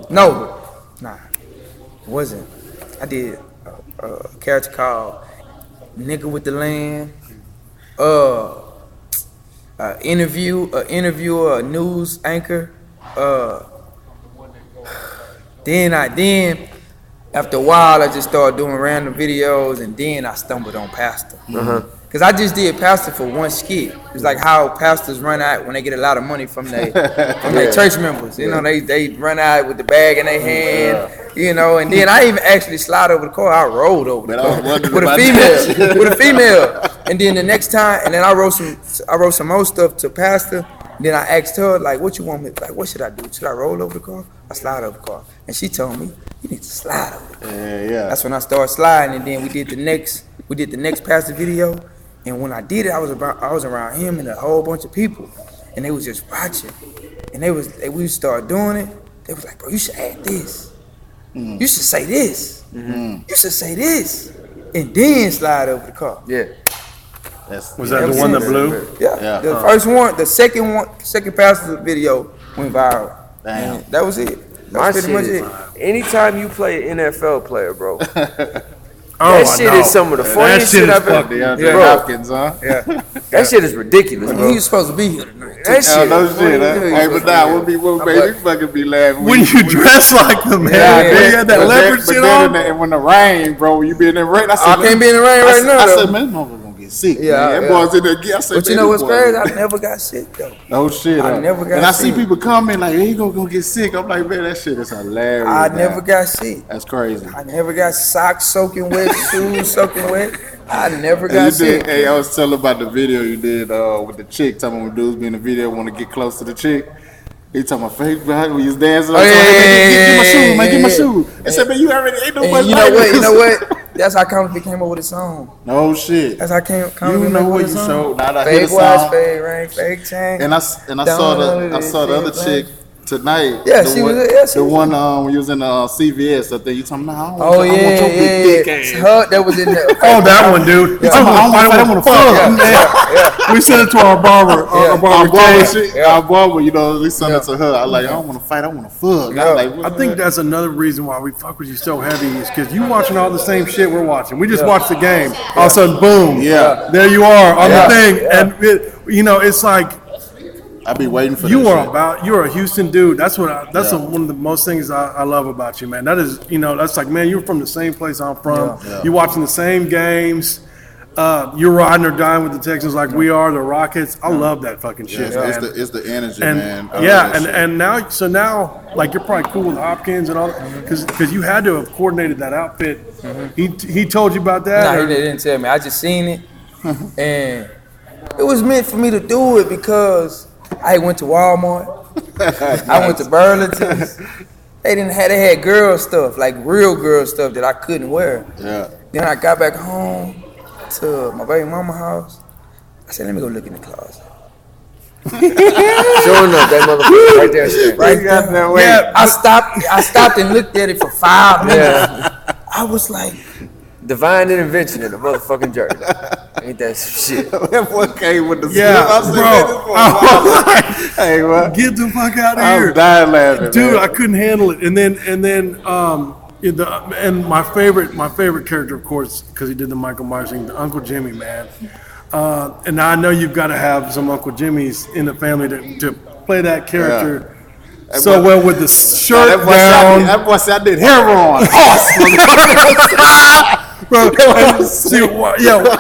S5: No, it wasn't. I did a character called Nigga with the Land. Interviewer, a news anchor. Then after a while I just started doing random videos, and then I stumbled on pastor. Cause I just did pastor for one skit. It's like how pastors run out when they get a lot of money from their church members. You know, they run out with the bag in their hand. You know, and then I even actually slide over the car. I rolled over the car with a female. And then the next time, and then I wrote some more stuff to pastor. Then I asked her, like, what you want me, like, what should I do? Should I roll over the car? I slide over the car. And she told me, you need to slide over the car. That's when I started sliding, and then we did the next pastor video. And when I did it, I was around him and a whole bunch of people. And they was just watching. And we started doing it. They was like, bro, you should add this. You should say this. You should say this. And then slide over the car.
S4: Yeah.
S1: Was that the one that blew?
S5: Yeah. The first one, the second pastor video went viral.
S2: Damn.
S5: And that was it. That's pretty much it.
S4: Anytime you play an NFL player, bro,
S1: that
S4: shit is some of the funniest shit I've ever.
S2: DeAndre Hopkins, huh?
S5: Yeah.
S4: That shit is ridiculous.
S5: He was supposed to be here tonight.
S4: That shit.
S2: No shit, huh? Hey, but now what made me fucking be laughing?
S1: When you dress like the man, you had that leopard shit on.
S2: And when the rain, bro, you be in the rain.
S5: I can't be in the rain right now.
S2: I said, man, motherfucker gonna get sick. Yeah, that boy's in there. I said,
S5: but you know what's crazy? I never got sick though.
S2: No shit.
S5: I never got sick.
S2: And I see people comment like, hey, you gonna get sick. I'm like, man, that shit is hilarious.
S5: I never got sick.
S2: That's crazy.
S5: I never got socks soaking wet, shoes soaking wet. I never got sick.
S2: Hey, I was telling about the video you did with the chick. Talking about when dudes be in the video want to get close to the chick. He talking about fake behind when he was dancing.
S5: Oh,
S2: Get my shoe, man. Get my shoe. I said, man, you already ain't nobody.
S5: You know what? That's how Comedy came up with a song.
S2: No shit.
S5: That's how Comedy came
S2: You know
S5: up
S2: what
S5: with a
S2: you
S5: song.
S2: showed. Now that I
S5: Fake watch, fake ring, fake chain.
S2: And I saw the other chick tonight.
S5: Yeah,
S2: the one when you was in CVS. I think you talking about.
S5: Oh yeah, that was in there.
S1: Oh, that one, dude.
S5: Yeah.
S1: I want to fuck. We sent it to our barber. Our
S2: barber, you know, we sent it to her. I like, I don't want to fight. I want to fuck.
S1: I think that's another reason why we fuck with you so heavy is because you watching all the same shit we're watching. We just watched the game. All of a sudden, boom.
S2: Yeah.
S1: There you are on the thing, and it's like.
S2: I be waiting for
S1: you're a Houston dude. That's one of the most things I love about you, man. That is, that's like, man, you're from the same place I'm from. Yeah. You're watching the same games. You're riding or dying with the Texans like we are, the Rockets. I love that fucking shit, man.
S2: It's the energy, man.
S1: And now, like, you're probably cool with Hopkins and all that, because you had to have coordinated that outfit. Mm-hmm. He told you about that?
S5: No, he didn't tell me. I just seen it, and it was meant for me to do it because I went to Walmart. Nice. I went to Burlington's. They had girl stuff, like real girl stuff that I couldn't wear. Yeah. Then I got back home to my baby mama's house. I said, let me go look in the closet.
S4: Showing up that motherfucker right there.
S5: Right there. Yeah, I stopped and looked at it for 5 minutes. Yeah. I was like,
S4: divine intervention in the motherfucking jersey. Ain't that shit?
S2: That boy came with the
S1: slip. I said, hey, bro, get the fuck out of here!
S2: I was dying laughing,
S1: dude.
S2: Man.
S1: I couldn't handle it. And then my favorite character, of course, because he did the Michael Myers thing, the Uncle Jimmy, man. And I know you've got to have some Uncle Jimmys in the family to play that character. Yeah. So well with the shirt down.
S2: That boy said I did heroin.
S1: Bro,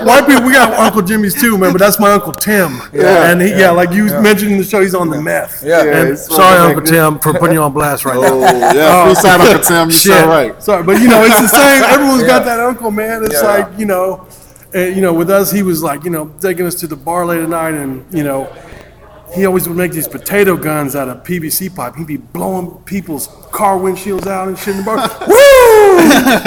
S1: white people, we got Uncle Jimmy's too, man, but that's my Uncle Tim. Yeah. And like you mentioned in the show, he's on the meth. Yeah. And sorry, Uncle Tim, for putting you on blast right now.
S2: Yeah, free side Uncle Tim, you're so right.
S1: Sorry, but it's the same. Everyone's got that uncle, man. It's like, and, with us, he was like, taking us to the bar late at night, and, he always would make these potato guns out of PVC pipe. He'd be blowing people's car windshields out and shit in the bar. Woo!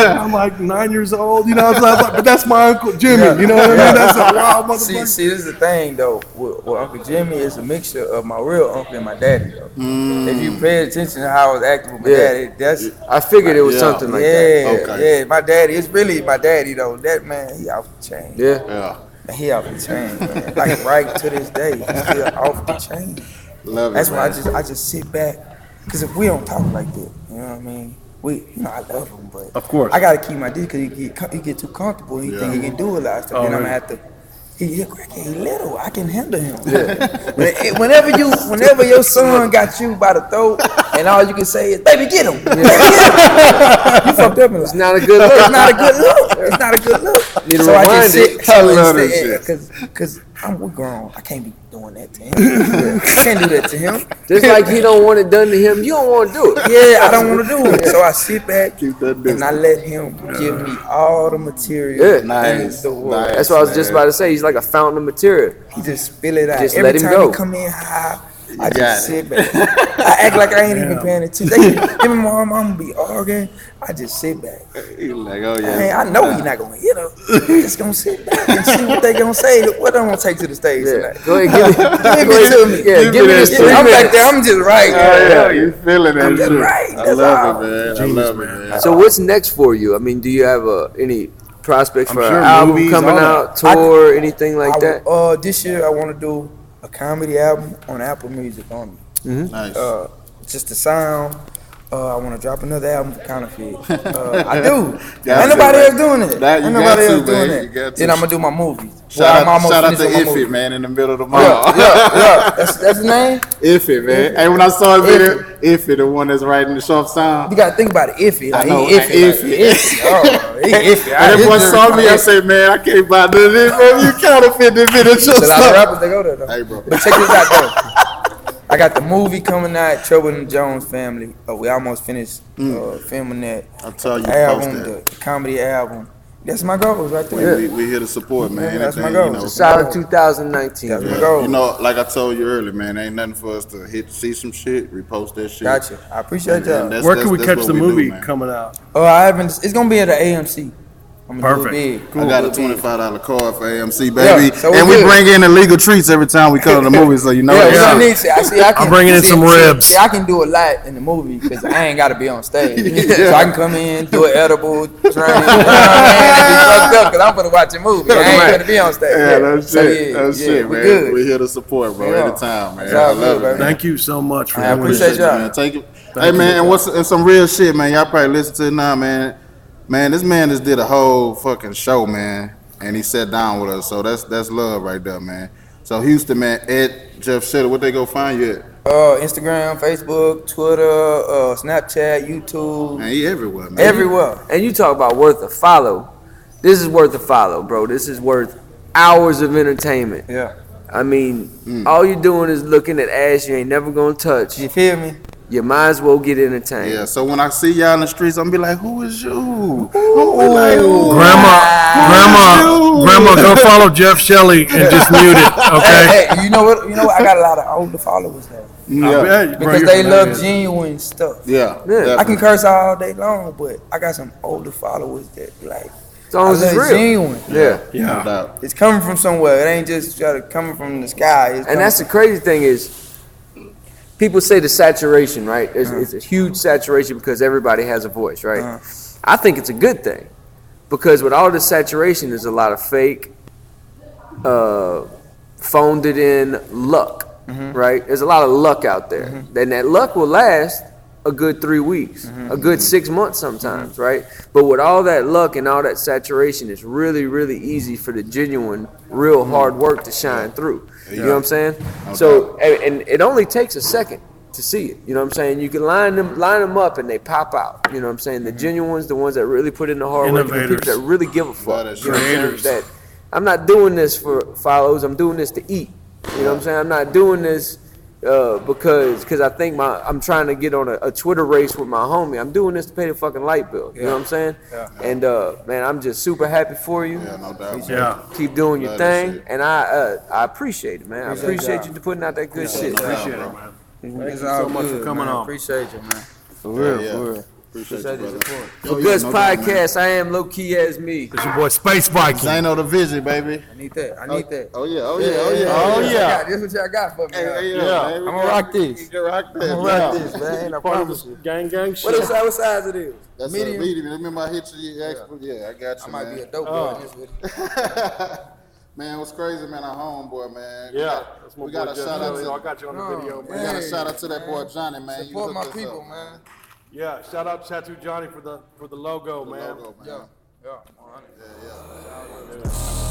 S1: I'm like 9 years old, I was like, but that's my Uncle Jimmy, you know what I mean? That's a wild motherfucker.
S5: See, this is the thing, though. With Uncle Jimmy is a mixture of my real uncle and my daddy, though. If you pay attention to how I was acting with my daddy,
S4: I figured it was something like that.
S5: Okay. Yeah, my daddy, it's really my daddy, though. That man, he off the chain.
S4: Yeah.
S5: He off the chain, man. Like right to this day, he's still off the chain.
S2: Love
S5: That's
S2: it,
S5: why
S2: man.
S5: I just sit back, because if we don't talk like that, you know what I mean? I love him, but
S1: of course
S5: I gotta keep my distance because he get too comfortable. He think he can do a lot of stuff. Then I'm gonna have to. He little. I can handle him. Yeah. Whenever your son got you by the throat, and all you can say is, "Baby, get him." You fucked up.
S4: It's not a good look.
S5: It's not a good look. It's not a good look. So I just sit.
S2: I love that shit.
S5: Because we're grown. I can't be doing that to him. I can't do that to him.
S4: Just like he don't want it done to him, you don't want to do it.
S5: Yeah, I don't want to do it. So I sit back and I let him give me all the material.
S4: Yeah, nice. That's what I was just about to say. He's like a fountain of material.
S5: He just spill it out.
S4: Just
S5: Every
S4: let him
S5: time
S4: go.
S5: He come in high, I just sit back. I act like I ain't even paying attention. Him and my mom be arguing. I just sit back.
S2: He's like, oh yeah.
S5: I know he's not gonna hit her. I'm just gonna sit back and see what they gonna say. What I'm gonna take to the stage tonight.
S4: Go ahead, give it to me.
S5: Yeah, give me this 3 minutes. I'm back there. I'm just right.
S2: Yeah, you feeling that
S5: I'm
S2: shit.
S5: just right.
S2: I love it, man. I love it, man.
S4: So what's next for you? I mean, do you have any prospects for
S1: sure
S4: an album
S1: movies,
S4: coming out, tour, anything like that?
S5: This year I want to do a comedy album on Apple Music only.
S2: Mm-hmm. Nice.
S5: Just the sound. I want to drop another album for Counterfeit. I do. Ain't nobody else doing it. Ain't nobody else doing it. Then I'm gonna do my movie.
S2: Shout out to Iffy, man, in the middle of the mall.
S5: Yeah. That's his name.
S2: Iffy, man. Hey, when I saw his video, Iffy, the one that's writing the short sound.
S5: You gotta think about it, Iffy. Like,
S2: I know,
S5: he iffy. Oh, he iffy.
S2: And that boy saw me, I said, man, I can't buy none of this, bro. You counterfeit this video short
S5: sound. A lot of rappers, they go there, though.
S2: Hey, bro.
S5: But check this out, though. I got the movie coming out, Trouble in the Jones Family. We almost finished filming that.
S2: I'll tell you,
S5: album, the comedy album. That's my goals right there.
S2: We here to support, man.
S5: That's my goal.
S2: You know,
S4: Solid 2019.
S5: That's my goal.
S2: You know, like I told you earlier, man, ain't nothing for us to see some shit, repost that shit.
S5: Gotcha. I appreciate that.
S1: Where can we catch the movie coming out?
S5: I haven't. It's gonna be at the AMC.
S1: Perfect.
S2: Cool. I got a $25 card for AMC, baby,
S5: Yeah, so
S2: and we bring in illegal treats every time we come to the movie, so you know.
S5: I need to.
S1: I'm bringing in some ribs.
S5: I can do a lot in the movie because I ain't got to be on stage, so I can come in, do an edible, drink, and be fucked up because I'm gonna watch a movie. I ain't gonna be on stage.
S2: Yeah, that's shit. That's shit, man.
S5: Good.
S2: We're here to support, bro. Anytime, man.
S5: I love it.
S1: Thank you so much for
S5: I appreciate y'all.
S2: Man. Take it. Hey, man, and some real shit, man. Y'all probably listen to it now, man. Man, this man just did a whole fucking show, man, and he sat down with us. So that's love right there, man. So Houston, man, at Jeff Shelly, what they go find you at?
S5: Instagram, Facebook, Twitter, Snapchat, YouTube.
S2: Man, he everywhere, man.
S5: Everywhere.
S4: And you talk about worth a follow. This is worth a follow, bro. This is worth hours of entertainment.
S5: Yeah.
S4: I mean, all you're doing is looking at ass you ain't never gonna touch.
S5: You feel me?
S4: You might as well get entertained.
S2: Yeah, so when I see y'all in the streets, I'm be like, who is you?
S1: Grandma, go follow Jeff Shelly and just mute it, okay?
S5: Hey, you know what? I got a lot of older followers now.
S2: Yeah,
S5: Because they love genuine stuff.
S2: yeah.
S5: I can curse all day long, but I got some older followers that like,
S4: As long as it's real.
S5: genuine.
S4: Yeah.
S2: No doubt.
S5: It's coming from somewhere. It ain't just coming from the sky.
S4: And that's the crazy thing is, people say the saturation, right? It's a huge saturation because everybody has a voice, right? I think it's a good thing because with all the saturation, there's a lot of fake, phoned it in luck, right? There's a lot of luck out there. And that luck will last a good 3 weeks, a good 6 months sometimes, right? But with all that luck and all that saturation, it's really, really easy for the genuine, real hard work to shine through. You know what I'm saying? So, and it only takes a second to see it. You know what I'm saying? You can line them up and they pop out. You know what I'm saying? The genuine ones, the ones that really put in the hard work, the people that really give a fuck. You know what I'm saying? That I'm not doing this for follows. I'm doing this to eat. You know what I'm saying? I'm not doing this because I think I'm trying to get on a Twitter race with my homie. I'm doing this to pay the fucking light bill. You know what I'm saying? Yeah. And man, I'm just super happy for you.
S2: Yeah, no doubt.
S1: Yeah.
S4: Keep doing your thing, and I appreciate it, man. I appreciate you putting out that good shit.
S1: Appreciate it, man. Thank you so much for coming on.
S5: Appreciate you, man.
S4: For real,
S2: Yeah.
S4: for real.
S2: Appreciate you, brother.
S4: For Gus Podcast, I am low key as me.
S1: It's your boy Space Viking.
S2: Zano the Vision, baby.
S5: I need that.
S2: Oh yeah.
S5: This is what y'all got for me.
S2: I'm
S5: gonna rock this.
S2: You can rock this.
S5: I'm gonna rock this, man. I promise you.
S1: Gang shit.
S5: What size it is?
S2: That's
S5: medium.
S2: medium. Remember I hit you? Yeah, I got you.
S5: I might
S2: man.
S5: be a dope boy in this video.
S2: Man, what's crazy, man? Our homeboy, man.
S1: Yeah.
S2: We got a shout out to.
S1: I got you on the video,
S2: We
S1: man.
S2: got a shout out to that boy Johnny, man.
S5: Support
S2: You
S5: my
S2: hooked us
S5: people,
S2: up.
S5: man.
S1: Yeah, shout out to Tattoo Johnny for the logo, man.
S2: Logo, man.
S5: Yeah.
S2: Yeah.